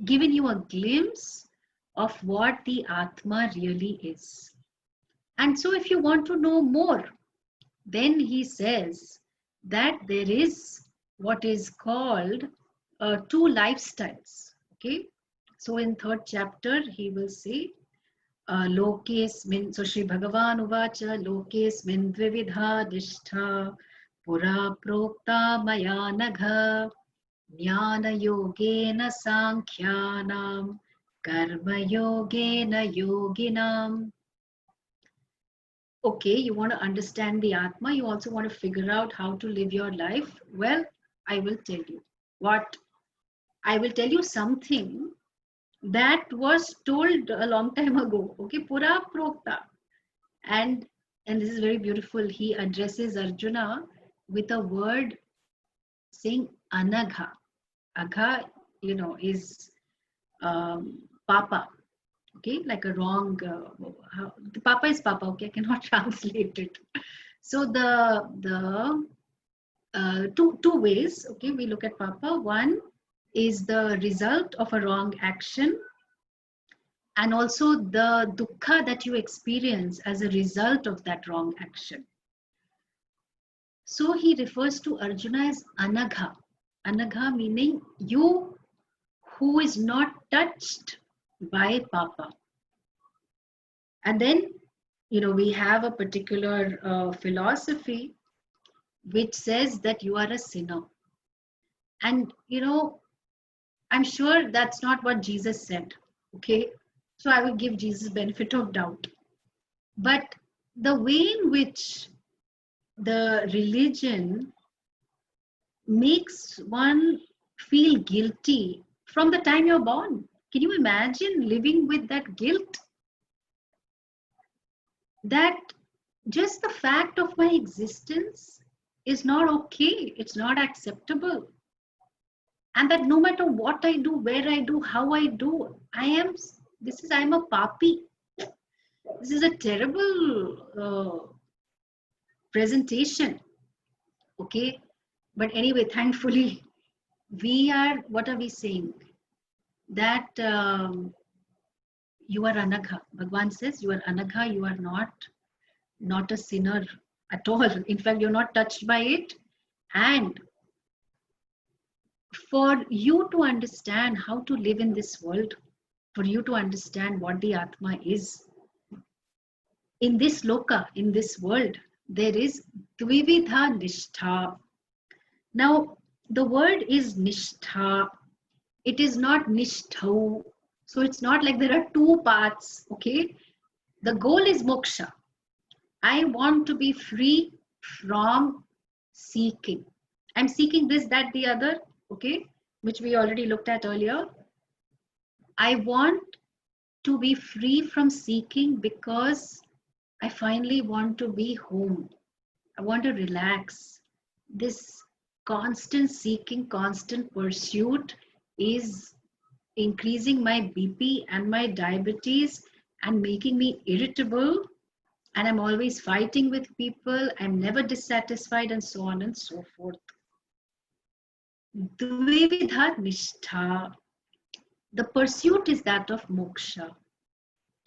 given you a glimpse of what the Atma really is. And so if you want to know more, then he says that there is what is called two lifestyles. Okay, so in third chapter he will say lokesmin, so Sri Bhagavan uvacha lokesmin dvividha nishtha pura prokta maya nagha jnana yogena sankhyanam karma yogena yoginam. Okay, you want to understand the Atma, you also want to figure out how to live your life. Well, I will tell you what. I will tell you something that was told a long time ago. Okay, Pura Prokta. And this is very beautiful. He addresses Arjuna with a word saying Anagha. Agha, is Papa. Okay, like a wrong, the Papa is Papa. Okay, I cannot translate it. So the two ways. Okay, we look at Papa. One is the result of a wrong action, and also the dukkha that you experience as a result of that wrong action. So he refers to Arjuna as Anagha. Anagha meaning you who is not touched by Papa. And then, we have a particular philosophy which says that you are a sinner. And, I'm sure that's not what Jesus said. Okay. So I will give Jesus benefit of doubt. But the way in which the religion makes one feel guilty from the time you're born. Can you imagine living with that guilt? That just the fact of my existence is not okay, it's not acceptable. And that no matter what I do, where I do, how I do, I'm a papi. This is a terrible presentation. Okay. But anyway, thankfully, what are we saying? That you are Anagha. Bhagwan says you are Anagha, you are not a sinner at all. In fact, you're not touched by it. And for you to understand how to live in this world, for you to understand what the Atma is, in this loka, in this world, there is Dvividha Nishtha. Now, the word is Nishtha. It is not Nishtha. So it's not like there are two paths, okay? The goal is moksha. I want to be free from seeking. I'm seeking this, that, the other, okay? Which we already looked at earlier. I want to be free from seeking because I finally want to be home. I want to relax. This constant seeking, constant pursuit is increasing my BP and my diabetes and making me irritable, and I'm always fighting with people, I'm never dissatisfied, and so on and so forth. Dvividha Nishtha. The pursuit is that of moksha.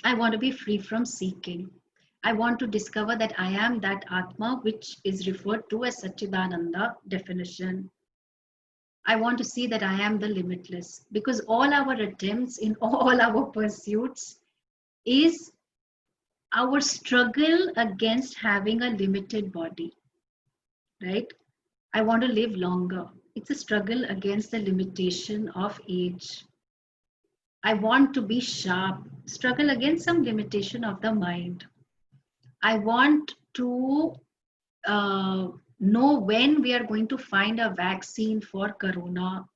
I want to be free from seeking. I want to discover that I am that Atma which is referred to as Satchidananda definition. I want to see that I am the limitless, because all our attempts in all our pursuits is our struggle against having a limited body, right? I want to live longer. It's a struggle against the limitation of age. I want to be sharp, struggle against some limitation of the mind. I want to know when we are going to find a vaccine for corona.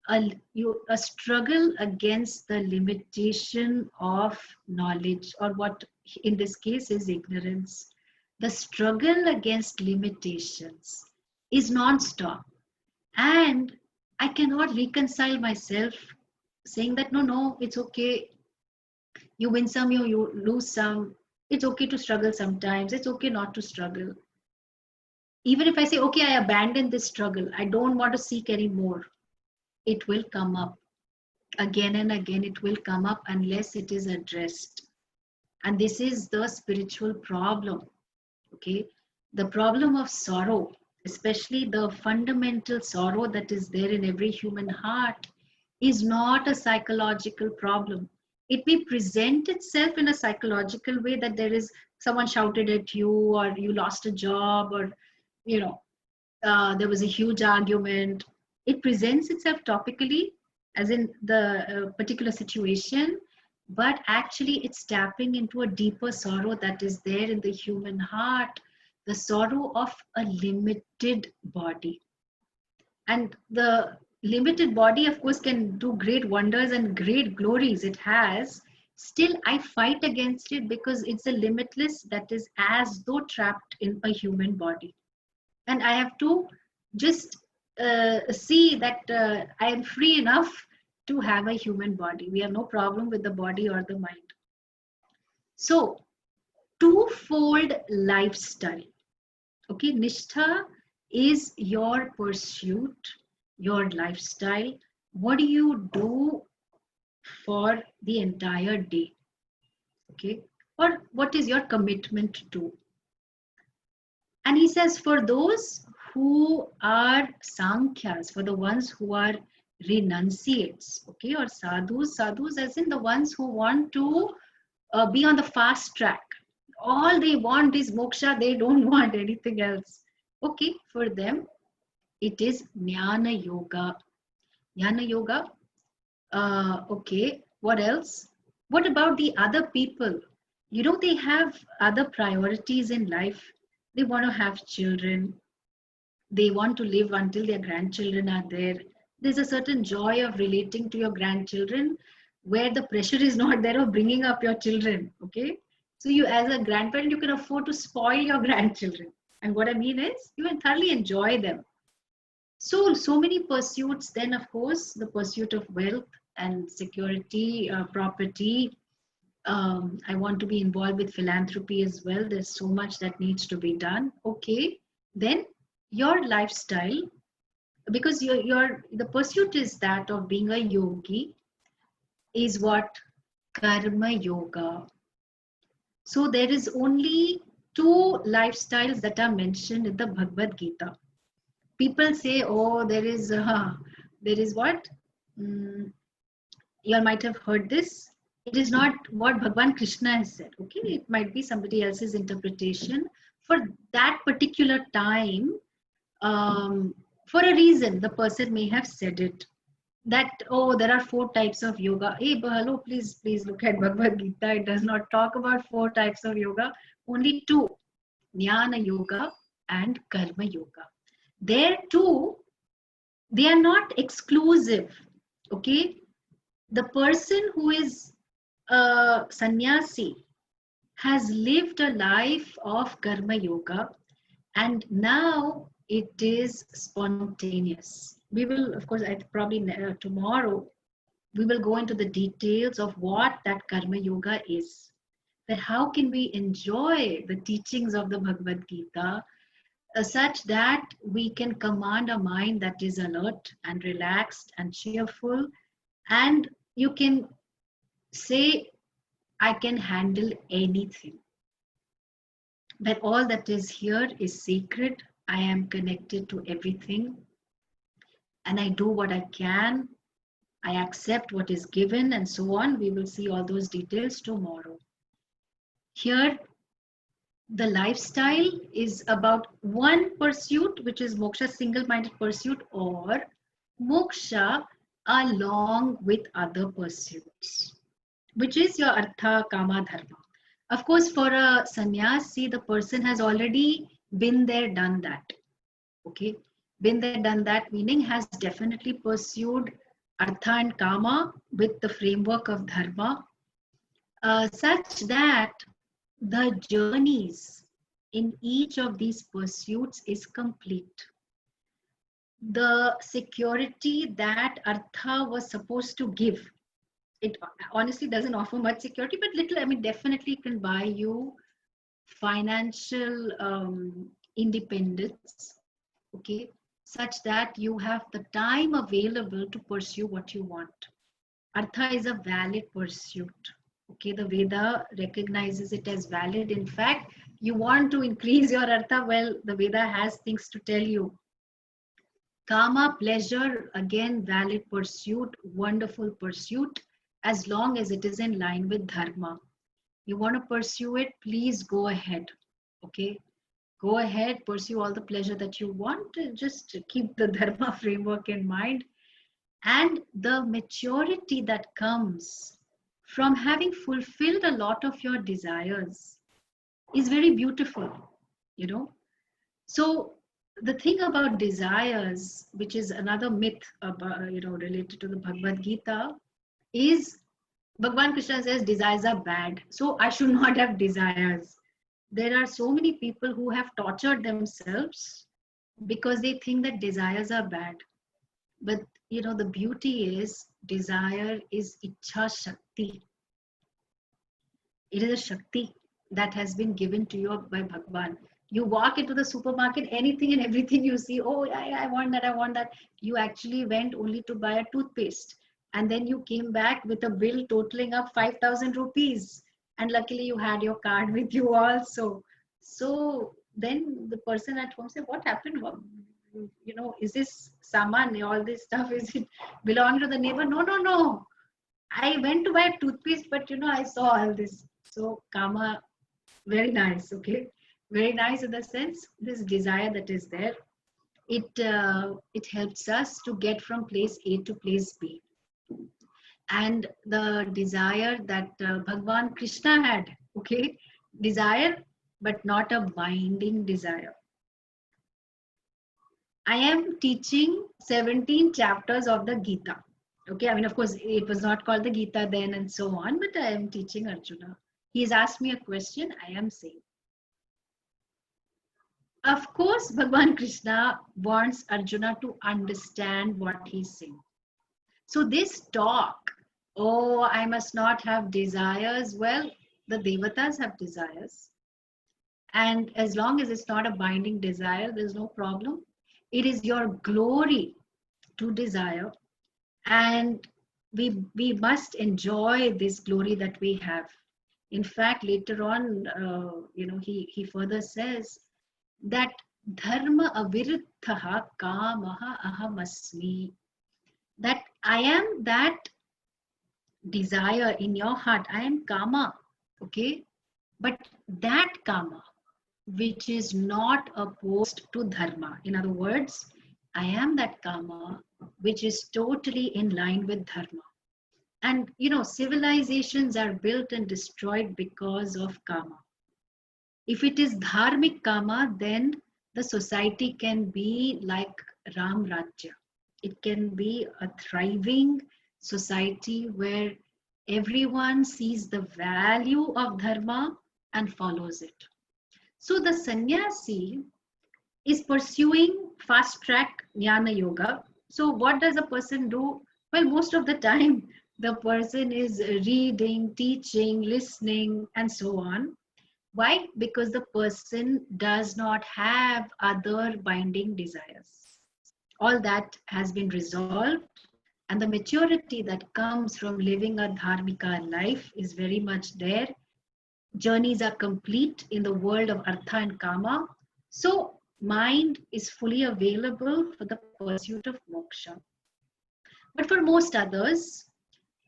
A struggle against the limitation of knowledge, or what in this case is ignorance. The struggle against limitations is non-stop, and I cannot reconcile myself saying that no, it's okay, you win some, you lose some, it's okay to struggle sometimes, it's okay not to struggle. Even if I say, okay, I abandon this struggle, I don't want to seek anymore, it will come up again and again. It will come up unless it is addressed. And this is the spiritual problem. Okay, the problem of sorrow, especially the fundamental sorrow that is there in every human heart, is not a psychological problem. It may present itself in a psychological way, that there is someone shouted at you, or you lost a job, or you know there was a huge argument. It presents itself topically, as in the particular situation, but actually it's tapping into a deeper sorrow that is there in the human heart, the sorrow of a limited body. And the limited body, of course, can do great wonders and great glories. It has. Still, I fight against it, because it's a limitless that is as though trapped in a human body. And I have to just see that I am free enough to have a human body. We have no problem with the body or the mind. So, twofold lifestyle. Okay, Nishtha is your pursuit, your lifestyle. What do you do for the entire day? Okay, or what is your commitment to? And he says, for those who are Sankhyas, for the ones who are renunciates, okay, or sadhus as in the ones who want to be on the fast track. All they want is moksha, they don't want anything else. Okay, for them, it is Jnana Yoga. Jnana Yoga, okay, what else? What about the other people? They have other priorities in life. They want to have children. They want to live until their grandchildren are there. There's a certain joy of relating to your grandchildren, where the pressure is not there of bringing up your children. Okay, so you, as a grandparent, you can afford to spoil your grandchildren. And what I mean is, you can thoroughly enjoy them. So many pursuits. Then, of course, the pursuit of wealth and security, property. I want to be involved with philanthropy as well. There's so much that needs to be done. Okay, then your lifestyle, because your the pursuit is that of being a yogi, is what? Karma yoga. So there is only two lifestyles that are mentioned in the Bhagavad Gita. People say, oh, there is what? You might have heard this. It is not what Bhagwan Krishna has said. Okay, it might be somebody else's interpretation. For that particular time, for a reason, the person may have said it. That, oh, there are 4 types of yoga. Hey, hello, please look at Bhagavad Gita. It does not talk about 4 types of yoga. Only 2, Jnana Yoga and Karma Yoga. There too, they are not exclusive. Okay, the person who is a sannyasi has lived a life of Karma Yoga, and now it is spontaneous. We will, of course, probably tomorrow, we will go into the details of what that Karma Yoga is. That how can we enjoy the teachings of the Bhagavad Gita such that we can command a mind that is alert and relaxed and cheerful, and you can say, I can handle anything. That all that is here is sacred. I am connected to everything. and I do what I can. I accept what is given, and so on. We will see all those details tomorrow. Here, the lifestyle is about one pursuit, which is moksha, single-minded pursuit, or moksha along with other pursuits, which is your artha, kama, dharma. Of course, for a sannyasi, the person has already been there, done that. Okay, been there, done that, meaning has definitely pursued artha and kama with the framework of dharma, such that the journeys in each of these pursuits is complete. The security that artha was supposed to give, it honestly doesn't offer much security, but little, I mean, definitely can buy you financial independence, okay, such that you have the time available to pursue what you want. Artha is a valid pursuit. Okay, the Veda recognizes it as valid. In fact, you want to increase your artha, well, the Veda has things to tell you. Kama, pleasure, again, valid pursuit, wonderful pursuit, as long as it is in line with dharma. You want to pursue it, please go ahead. Okay, go ahead, pursue all the pleasure that you want. Just keep the dharma framework in mind. And the maturity that comes from having fulfilled a lot of your desires is very beautiful, you know. So the thing about desires, which is another myth about, related to the Bhagavad Gita, is Bhagavan Krishna says desires are bad, so I should not have desires. There are so many people who have tortured themselves because they think that desires are bad. But the beauty is desire is Ichha Shakti. It is a Shakti that has been given to you by Bhagavan. You walk into the supermarket, anything and everything you see, oh, I want that, I want that. You actually went only to buy a toothpaste. And then you came back with a bill totaling up 5,000 rupees. And luckily you had your card with you also. So then the person at home said, what happened? Is this saman, all this stuff, is it belonging to the neighbor? No. I went to buy toothpaste, but I saw all this. So kama, very nice, okay? Very nice in the sense, this desire that is there, it helps us to get from place A to place B. And the desire that Bhagavan Krishna had, okay? Desire, but not a binding desire. I am teaching 17 chapters of the Gita. Okay, I mean, of course, it was not called the Gita then and so on, but I am teaching Arjuna. He has asked me a question, I am saying. Of course, Bhagavan Krishna wants Arjuna to understand what he's saying. So this talk, oh, I must not have desires. Well, the Devatas have desires. And as long as it's not a binding desire, there's no problem. It is your glory to desire. And we must enjoy this glory that we have. In fact, later on, he further says that dharma aviruddhaha kamaha ahamasmi, that I am that desire in your heart. I am kama, okay? But that kama, which is not opposed to dharma. In other words, I am that kama, which is totally in line with dharma. And, civilizations are built and destroyed because of kama. If it is dharmic kama, then the society can be like Ram Rajya. It can be a thriving society where everyone sees the value of dharma and follows it. So the sannyasi is pursuing fast track jnana yoga. So what does a person do? Well, most of the time, the person is reading, teaching, listening, and so on. Why? Because the person does not have other binding desires. All that has been resolved, and the maturity that comes from living a dharmika life is very much there. Journeys are complete in the world of artha and kama. So mind is fully available for the pursuit of moksha. But for most others,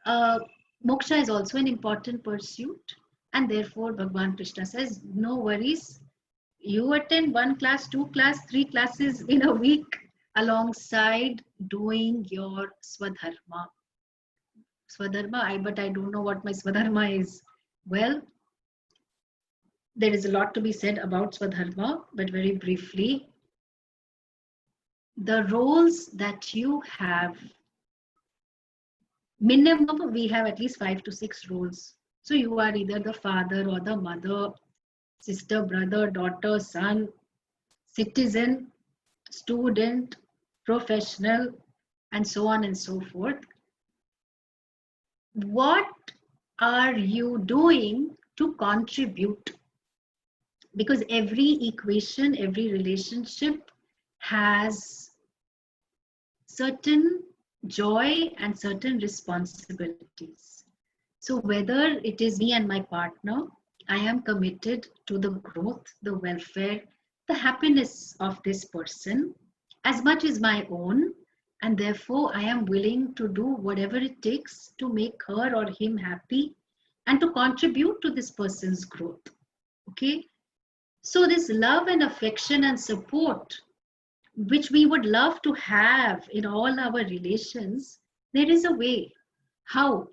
uh, moksha is also an important pursuit, and therefore Bhagwan Krishna says, no worries, you attend one class, two class, three classes in a week alongside doing your swadharma. Swadharma, but I don't know what my swadharma is. Well, there is a lot to be said about swadharma, but very briefly, the roles that you have, minimum we have at least 5 to 6 roles. So you are either the father or the mother, sister, brother, daughter, son, citizen, student, professional, and so on and so forth. What are you doing to contribute? Because every equation, every relationship has certain joy and certain responsibilities. So whether it is me and my partner, I am committed to the growth, the welfare, the happiness of this person as much as my own, and therefore I am willing to do whatever it takes to make her or him happy and to contribute to this person's growth. Okay, so this love and affection and support which we would love to have in all our relations, there is a way. How?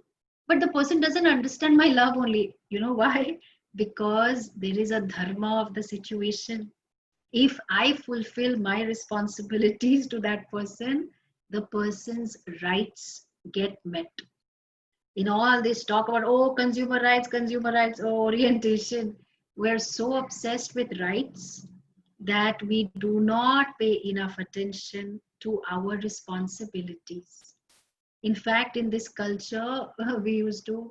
But the person doesn't understand my love only. You know why? Because there is a dharma of the situation. If I fulfill my responsibilities to that person, the person's rights get met. In all this talk about, oh, consumer rights, oh, orientation, we're so obsessed with rights that we do not pay enough attention to our responsibilities. In fact, in this culture, we used to,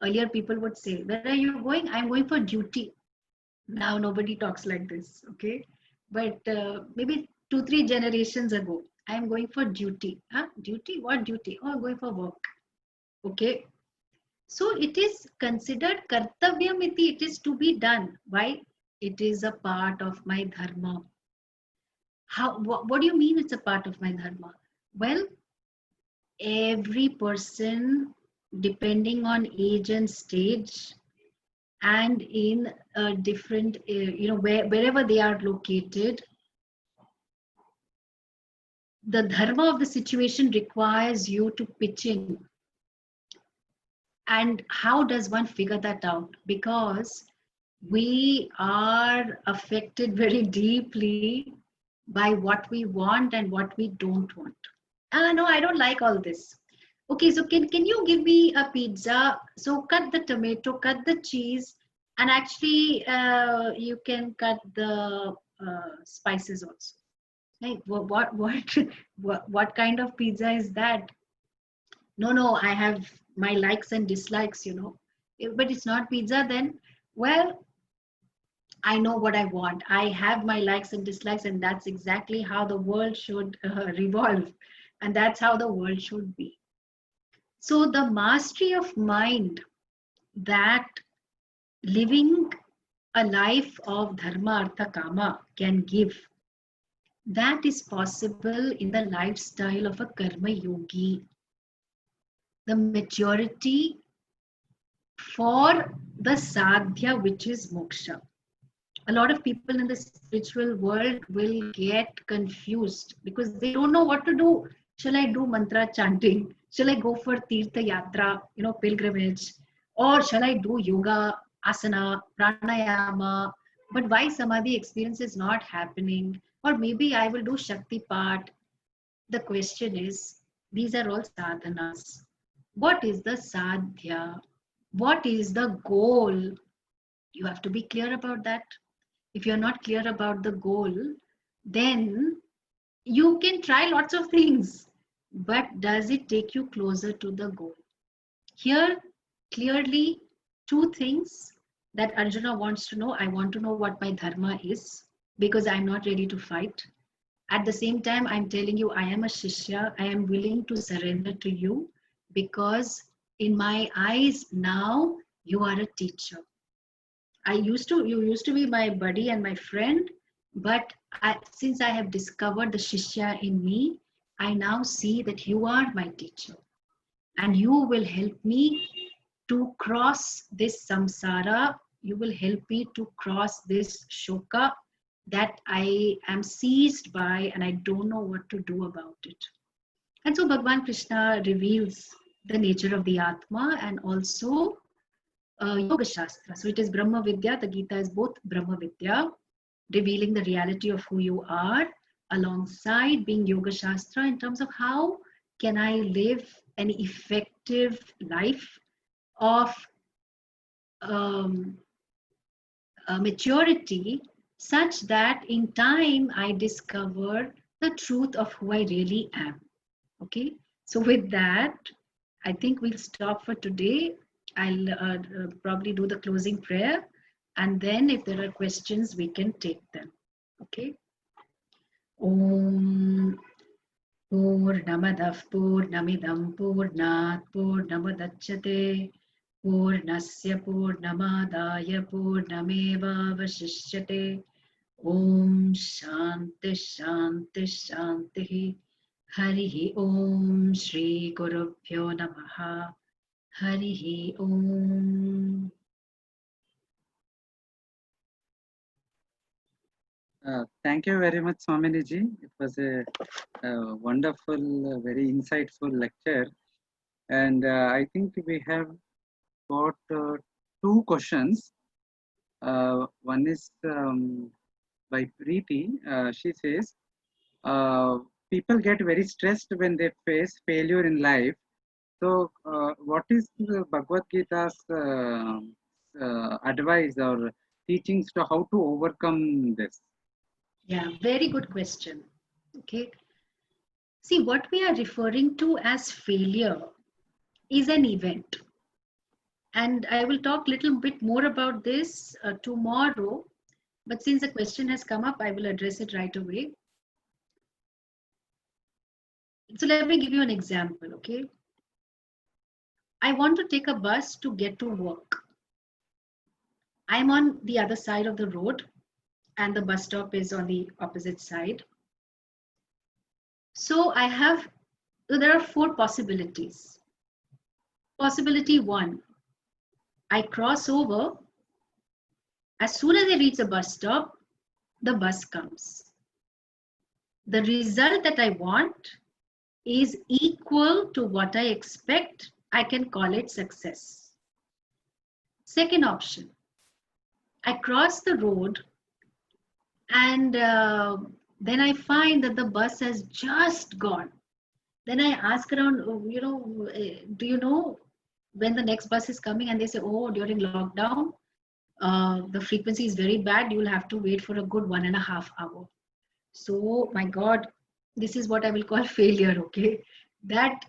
earlier people would say, where are you going? I'm going for duty. Now nobody talks like this, okay? But maybe 2, 3 generations ago, I'm going for duty. Huh? Duty? What duty? Oh, I'm going for work. Okay. So it is considered kartavyamiti, it is to be done. Why? It is a part of my dharma. How? What do you mean it's a part of my dharma? Well, every person, depending on age and stage, and in a different, wherever they are located, the dharma of the situation requires you to pitch in. And how does one figure that out? Because we are affected very deeply by what we want and what we don't want. No, I don't like all this. Okay, so can you give me a pizza? So cut the tomato, cut the cheese, and actually you can cut the spices also. Like what kind of pizza is that? No, I have my likes and dislikes, but it's not pizza then. Well, I know what I want. I have my likes and dislikes, and that's exactly how the world should revolve, and that's how the world should be. So the mastery of mind, that living a life of dharma, artha, kama can give, that is possible in the lifestyle of a karma yogi. The maturity for the sadhya, which is moksha. A lot of people in the spiritual world will get confused because they don't know what to do. Shall I do mantra chanting? Shall I go for tirtha yatra, pilgrimage? Or shall I do yoga, asana, pranayama? But why samadhi experience is not happening? Or maybe I will do shakti part. The question is, these are all sadhanas. What is the sadhya? What is the goal? You have to be clear about that. If you're not clear about the goal, then you can try lots of things, but does it take you closer to the goal? Here, clearly, 2 things that Arjuna wants to know. I want to know what my dharma is because I'm not ready to fight. At the same time, I'm telling you, I am a shishya. I am willing to surrender to you because in my eyes now, you are a teacher. You used to be my buddy and my friend, but since I have discovered the Shishya in me, I now see that you are my teacher and you will help me to cross this samsara. You will help me to cross this shoka that I am seized by and I don't know what to do about it. And so Bhagavan Krishna reveals the nature of the Atma and also Yoga Shastra. So it is Brahma Vidya, the Gita is both Brahma Vidya, revealing the reality of who you are, alongside being Yoga Shastra in terms of how can I live an effective life of maturity such that in time I discover the truth of who I really am. Okay, so with that, I think we'll stop for today. I'll probably do the closing prayer, and then if there are questions, we can take them. Okay. Om Purnamadah Purnamidam Purnat Purnamadachyate Purnasya Purnamadaya Purnameva Vashishyate. Om Shanti Shanti Shanti. Harihi Om Shri Gurubhyo Namaha. Harihi Om. Thank you very much, Swaminiji. It was a wonderful, very insightful lecture. And I think we have got two questions. One is by Preeti. She says, people get very stressed when they face failure in life. So, what is the Bhagavad Gita's advice or teachings to how to overcome this? Yeah, very good question. Okay. See, what we are referring to as failure is an event. And I will talk a little bit more about this tomorrow. But since the question has come up, I will address it right away. So let me give you an example, okay? I want to take a bus to get to work. I'm on the other side of the road and the bus stop is on the opposite side. So there are four possibilities. Possibility one, I cross over. As soon as I reach the bus stop, the bus comes. The result that I want is equal to what I expect. I can call it success. Second option, I cross the road and then I find that the bus has just gone. Then I ask around, do you know when the next bus is coming? And they say, oh, during lockdown, the frequency is very bad. You will have to wait for a good 1.5 hours. So, my God, this is what I will call failure, okay? That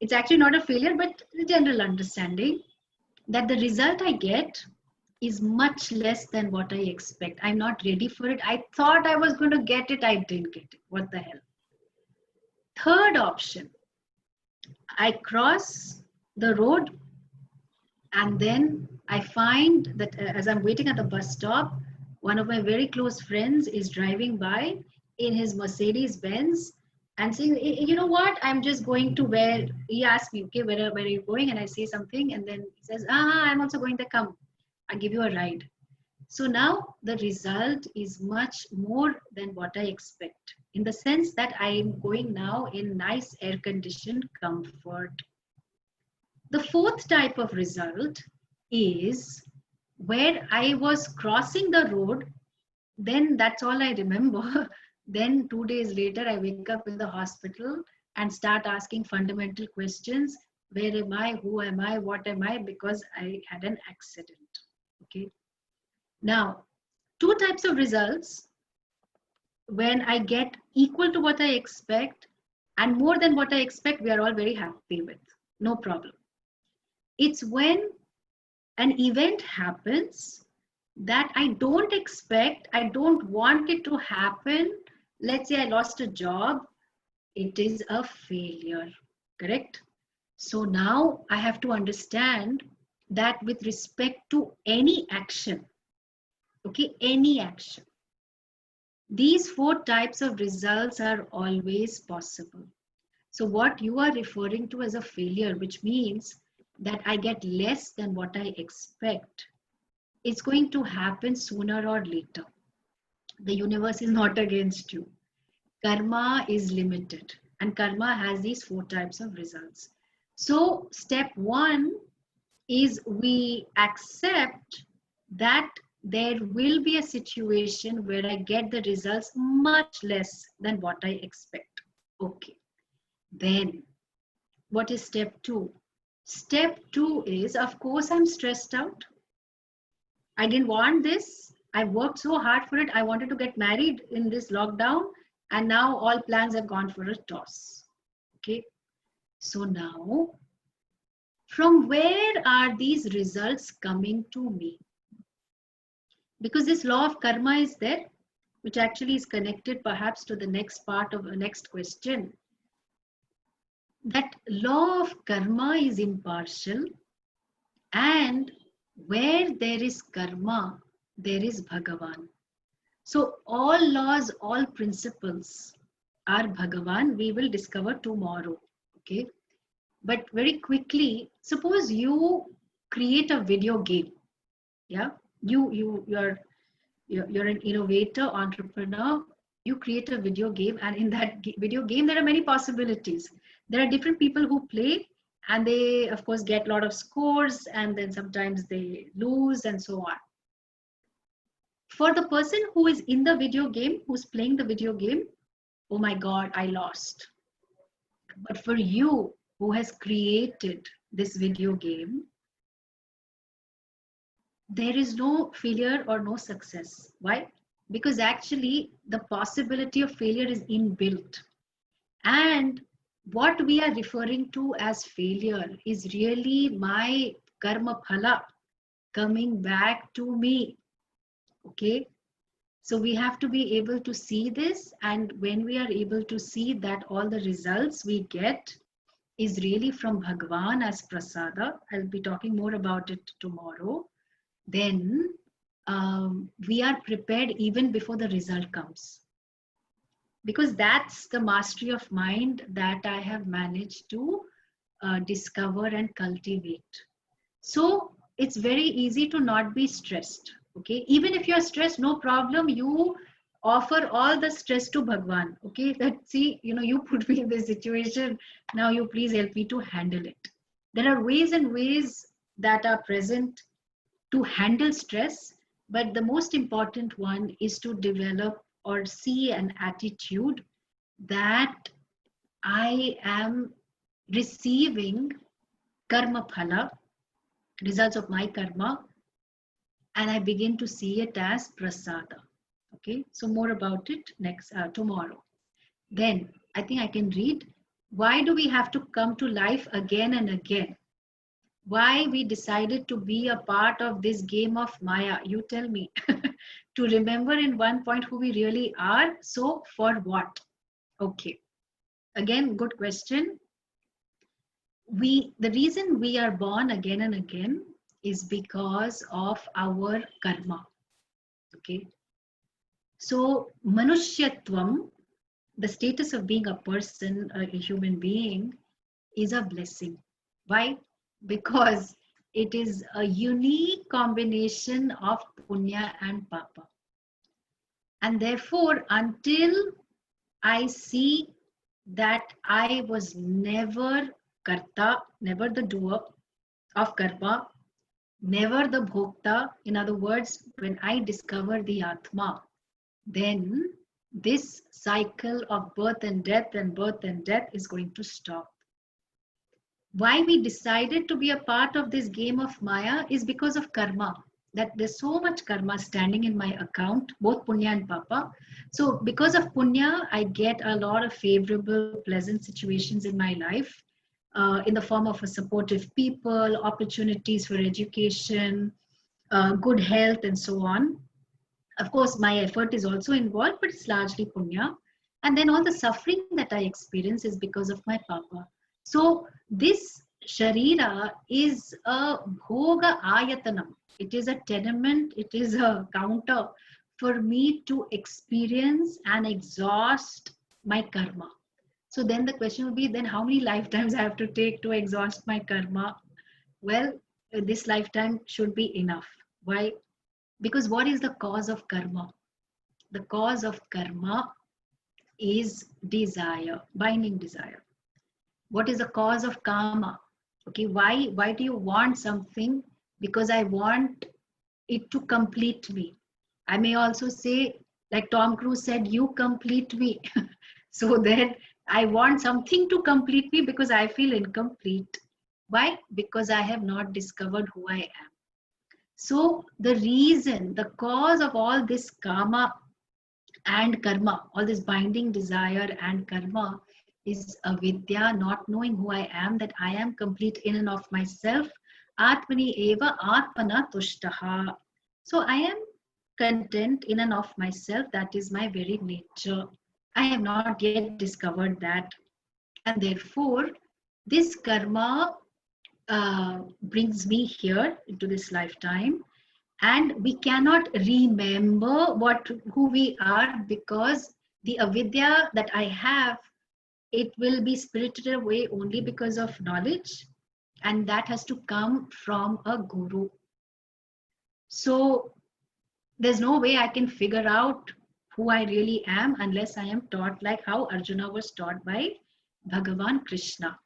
it's actually not a failure, but the general understanding that the result I get is much less than what I expect. I'm not ready for it. I thought I was going to get it. I didn't get it. What the hell? Third option, I cross the road and then I find that as I'm waiting at the bus stop, one of my very close friends is driving by in his Mercedes Benz and saying, you know what, I'm just going to where, he asked me, okay, where are you going? And I say something and then he says, I'm also going to come. I'll give you a ride. So now the result is much more than what I expect, in the sense that I am going now in nice air-conditioned comfort. The fourth type of result is where I was crossing the road, then that's all I remember. Then 2 days later, I wake up in the hospital and start asking fundamental questions. Where am I? Who am I? What am I? Because I had an accident. Okay. Now, two types of results when I get equal to what I expect and more than what I expect, we are all very happy with. No problem. It's when an event happens that I don't expect, I don't want it to happen. Let's say I lost a job, it is a failure, correct? So now I have to understand that with respect to any action, okay, any action, These 4 types of results are always possible. So what you are referring to as a failure, which means that I get less than what I expect, it's going to happen sooner or later. The universe is not against you. Karma is limited, and karma has these 4 types of results. So step 1 is we accept that there will be a situation where I get the results much less than what I expect. Okay. Then what is step 2? Step 2 is, of course, I'm stressed out. I didn't want this. I worked so hard for it. I wanted to get married in this lockdown, and now all plans have gone for a toss. Okay. So now, from where are these results coming to me? Because this law of karma is there, which actually is connected perhaps to the next part of the next question. That law of karma is impartial, and where there is karma, there is Bhagavan. So all laws, all principles are Bhagavan. We will discover tomorrow. Okay. But very quickly, suppose you create a video game. Yeah. You're an innovator, entrepreneur. You create a video game, and in that video game, there are many possibilities. There are different people who play, and they, of course, get a lot of scores, and then sometimes they lose, and so on. For the person who is in the video game, who's playing the video game, oh my God, I lost. But for you, who has created this video game, there is no failure or no success. Why? Because actually the possibility of failure is inbuilt. And what we are referring to as failure is really my karma phala coming back to me. Okay. So we have to be able to see this. And when we are able to see that all the results we get is really from Bhagavan as prasada, I'll be talking more about it tomorrow. Then we are prepared even before the result comes, because that's the mastery of mind that I have managed to discover and cultivate. So it's very easy to not be stressed. Okay, even if you're stressed, no problem, you offer all the stress to Bhagwan. Okay, that see, you put me in this situation, now you please help me to handle it. There are ways and ways that are present to handle stress, but the most important one is to develop or see an attitude that I am receiving karma phala, results of my karma, and I begin to see it as prasada. Okay, so more about it next tomorrow. Then I think I can read. Why do we have to come to life again and again? Why we decided to be a part of this game of Maya? You tell me. To remember in one point who we really are. So for what? Okay. Again, good question. The reason we are born again and again is because of our karma. Okay. So Manushyatvam, the status of being a person, a human being, is a blessing. Why? Because it is a unique combination of punya and papa. And therefore, until I see that I was never karta, never the doer of karma, never the bhokta, in other words, when I discover the Atma, then this cycle of birth and death is going to stop. Why we decided to be a part of this game of Maya is because of karma. That there's so much karma standing in my account, both punya and papa. So because of punya, I get a lot of favorable, pleasant situations in my life, in the form of a supportive people, opportunities for education, good health, and so on. Of course, my effort is also involved, but it's largely punya. And then all the suffering that I experience is because of my papa. So this sharira is a bhoga ayatanam. It is a tenement, it is a counter for me to experience and exhaust my karma. So then the question would be, then how many lifetimes I have to take to exhaust my karma? Well, this lifetime should be enough. Why? Because what is the cause of karma? The cause of karma is desire, binding desire. What is the cause of karma? Okay, why do you want something? Because I want it to complete me. I may also say, like Tom Cruise said, you complete me. So then I want something to complete me because I feel incomplete. Why? Because I have not discovered who I am. So the reason, the cause of all this karma and karma, all this binding desire and karma, is avidya, not knowing who I am, that I am complete in and of myself. Atmani eva atmana tushtaha. So I am content in and of myself. That is my very nature. I have not yet discovered that. And therefore, this karma brings me here into this lifetime, and we cannot remember who we are, because the avidya that I have, it will be spirited away only because of knowledge, and that has to come from a guru. So there's no way I can figure out who I really am unless I am taught like how Arjuna was taught by Bhagavan Krishna.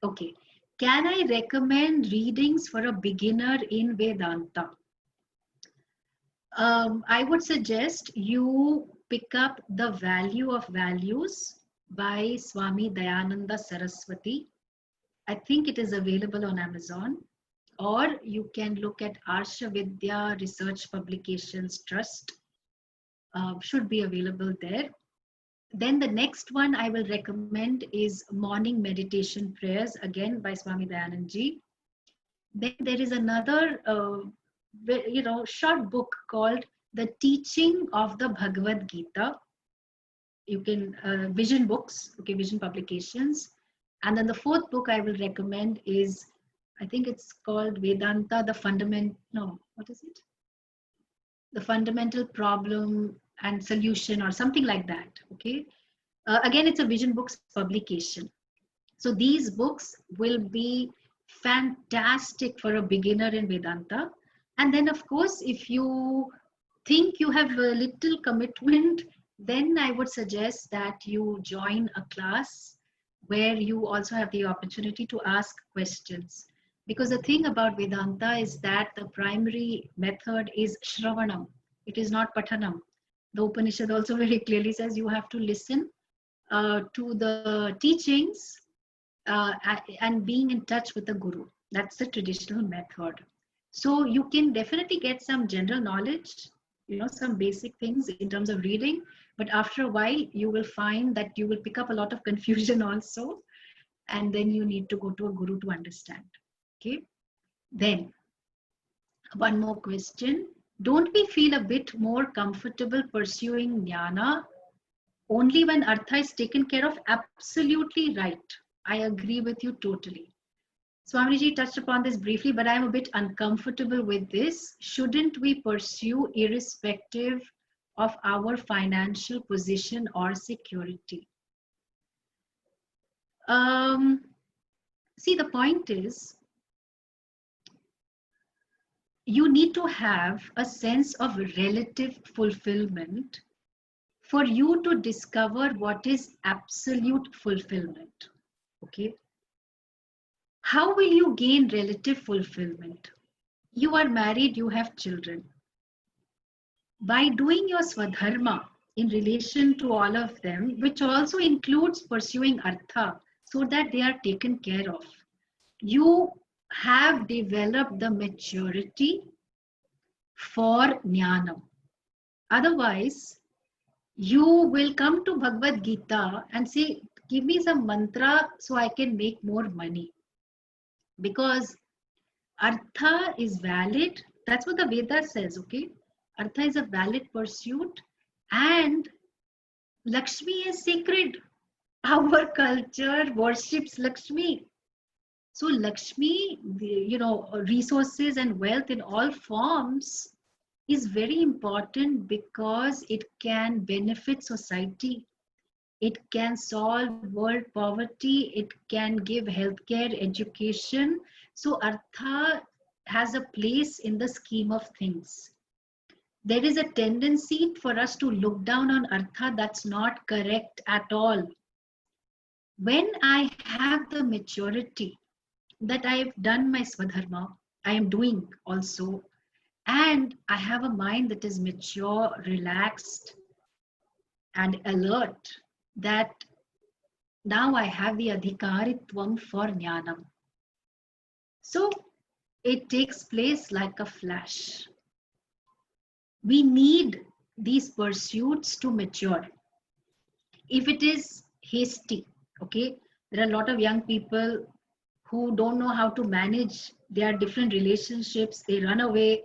Okay, can I recommend readings for a beginner in Vedanta? I would suggest you pick up The Value of Values by Swami Dayananda Saraswati. I think it is available on Amazon, or you can look at Arsha Vidya Research Publications Trust. Should be available there. Then the next one I will recommend is Morning Meditation Prayers, again by Swami Dayanandji. Then there is another short book called The Teaching of the Bhagavad Gita. You can Vision Books, okay, Vision Publications. And then the fourth book I will recommend is, I think it's called Vedanta, the Fundamental Problem and Solution, or something like that. Okay, again, it's a Vision Books publication. So these books will be fantastic for a beginner in Vedanta. And then, of course, if you think you have a little commitment, then I would suggest that you join a class where you also have the opportunity to ask questions. Because the thing about Vedanta is that the primary method is Shravanam. It is not Pathanam. The Upanishad also very clearly says you have to listen to the teachings and being in touch with the Guru. That's the traditional method. So you can definitely get some general knowledge, some basic things in terms of reading, but after a while you will find that you will pick up a lot of confusion also, and then you need to go to a Guru to understand. Okay. Then one more question. Don't we feel a bit more comfortable pursuing jnana only when artha is taken care of? Absolutely right. I agree with you totally. Swamiji touched upon this briefly, but I'm a bit uncomfortable with this. Shouldn't we pursue irrespective of our financial position or security? See, the point is, you need to have a sense of relative fulfillment for you to discover what is absolute fulfillment. Okay. How will you gain relative fulfillment? You are married, you have children. By doing your swadharma in relation to all of them, which also includes pursuing artha, so that they are taken care of, you have developed the maturity for jnana. Otherwise, you will come to Bhagavad Gita and say, give me some mantra so I can make more money. Because artha is valid. That's what the Veda says, okay? Artha is a valid pursuit, and Lakshmi is sacred. Our culture worships Lakshmi. So Lakshmi, resources and wealth in all forms is very important because it can benefit society. It can solve world poverty. It can give healthcare, education. So Artha has a place in the scheme of things. There is a tendency for us to look down on Artha. That's not correct at all. When I have the maturity that I've done my Swadharma, I am doing also, and I have a mind that is mature, relaxed, and alert, that now I have the adhikaritvam for jnanam. So it takes place like a flash. We need these pursuits to mature. If it is hasty, okay, there are a lot of young people who don't know how to manage their different relationships. They run away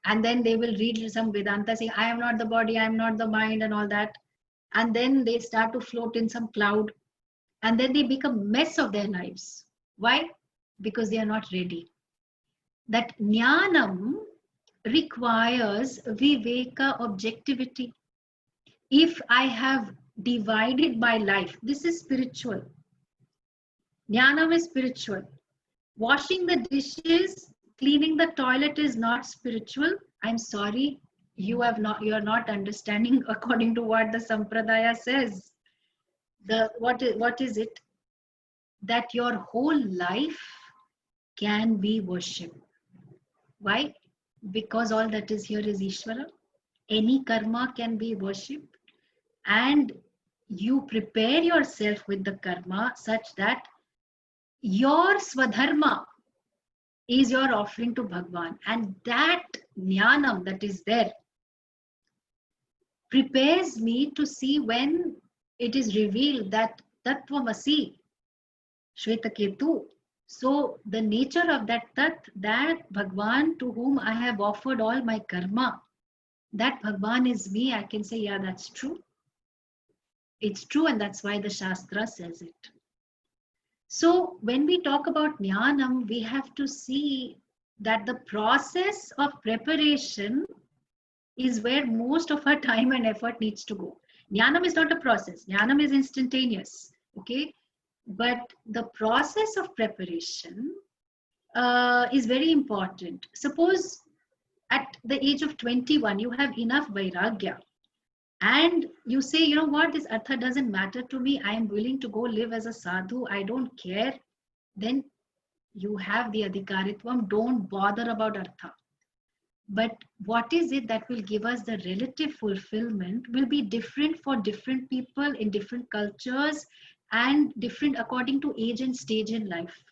and then they will read some Vedanta saying, I am not the body, I am not the mind, and all that. And then they start to float in some cloud and then they make a mess of their lives. Why? Because they are not ready. That jnanam requires viveka, objectivity. If I have divided my life, this is spiritual. Jnanam is spiritual. Washing the dishes, cleaning the toilet is not spiritual. I'm sorry, you are not understanding according to what the Sampradaya says. What is it? That your whole life can be worship. Why? Because all that is here is Ishvara. Any karma can be worship, and you prepare yourself with the karma such that your swadharma is your offering to Bhagwan, and that jnanam that is there prepares me to see when it is revealed that Tattvamasi, Shvetaketu. So the nature of that Tat, that Bhagwan to whom I have offered all my karma, that Bhagwan is me, I can say, yeah, that's true. It's true, and that's why the Shastra says it. So when we talk about jnanam, we have to see that the process of preparation is where most of our time and effort needs to go. Jnanam is not a process. Jnanam is instantaneous. Okay. But the process of preparation is very important. Suppose at the age of 21, you have enough vairagya and you say, you know what, this artha doesn't matter to me. I am willing to go live as a sadhu. I don't care. Then you have the adhikaritvam. Don't bother about artha. But what is it that will give us the relative fulfillment will be different for different people in different cultures and different according to age and stage in life.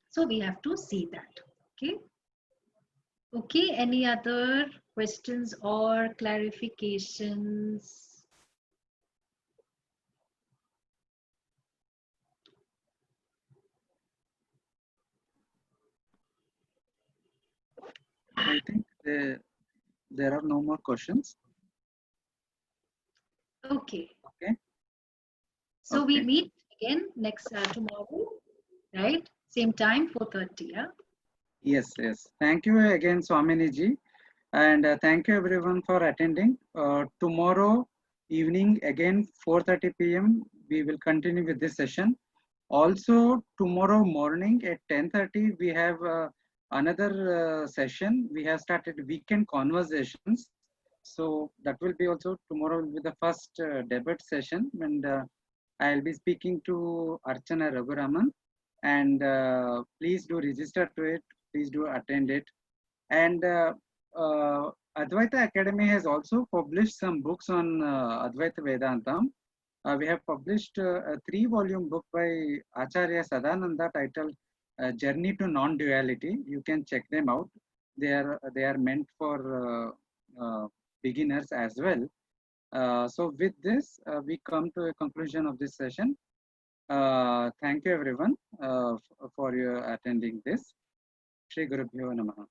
So we have to see that. Okay. Okay. Any other questions or clarifications? I think there are no more questions. Okay. Okay. So Okay. we meet again next tomorrow, right? Same time, 4:30. Yeah. Yes, yes. Thank you again, Swaminiji. And thank you everyone for attending. Tomorrow evening, again, 4:30 p.m., we will continue with this session. Also, tomorrow morning at 10:30, we have another session. We have started weekend conversations. So that will be also tomorrow will be the first debate session. And I'll be speaking to Archana Raghuraman. And please do register to it. Please do attend it. And Advaita Academy has also published some books on Advaita Vedantam. We have published a 3-volume book by Acharya Sadananda titled Journey to Non-Duality. You can check them out. They are meant for beginners as well. So with this, we come to a conclusion of this session. Thank you everyone for your attending this. Shri Gurubhyo Namaha.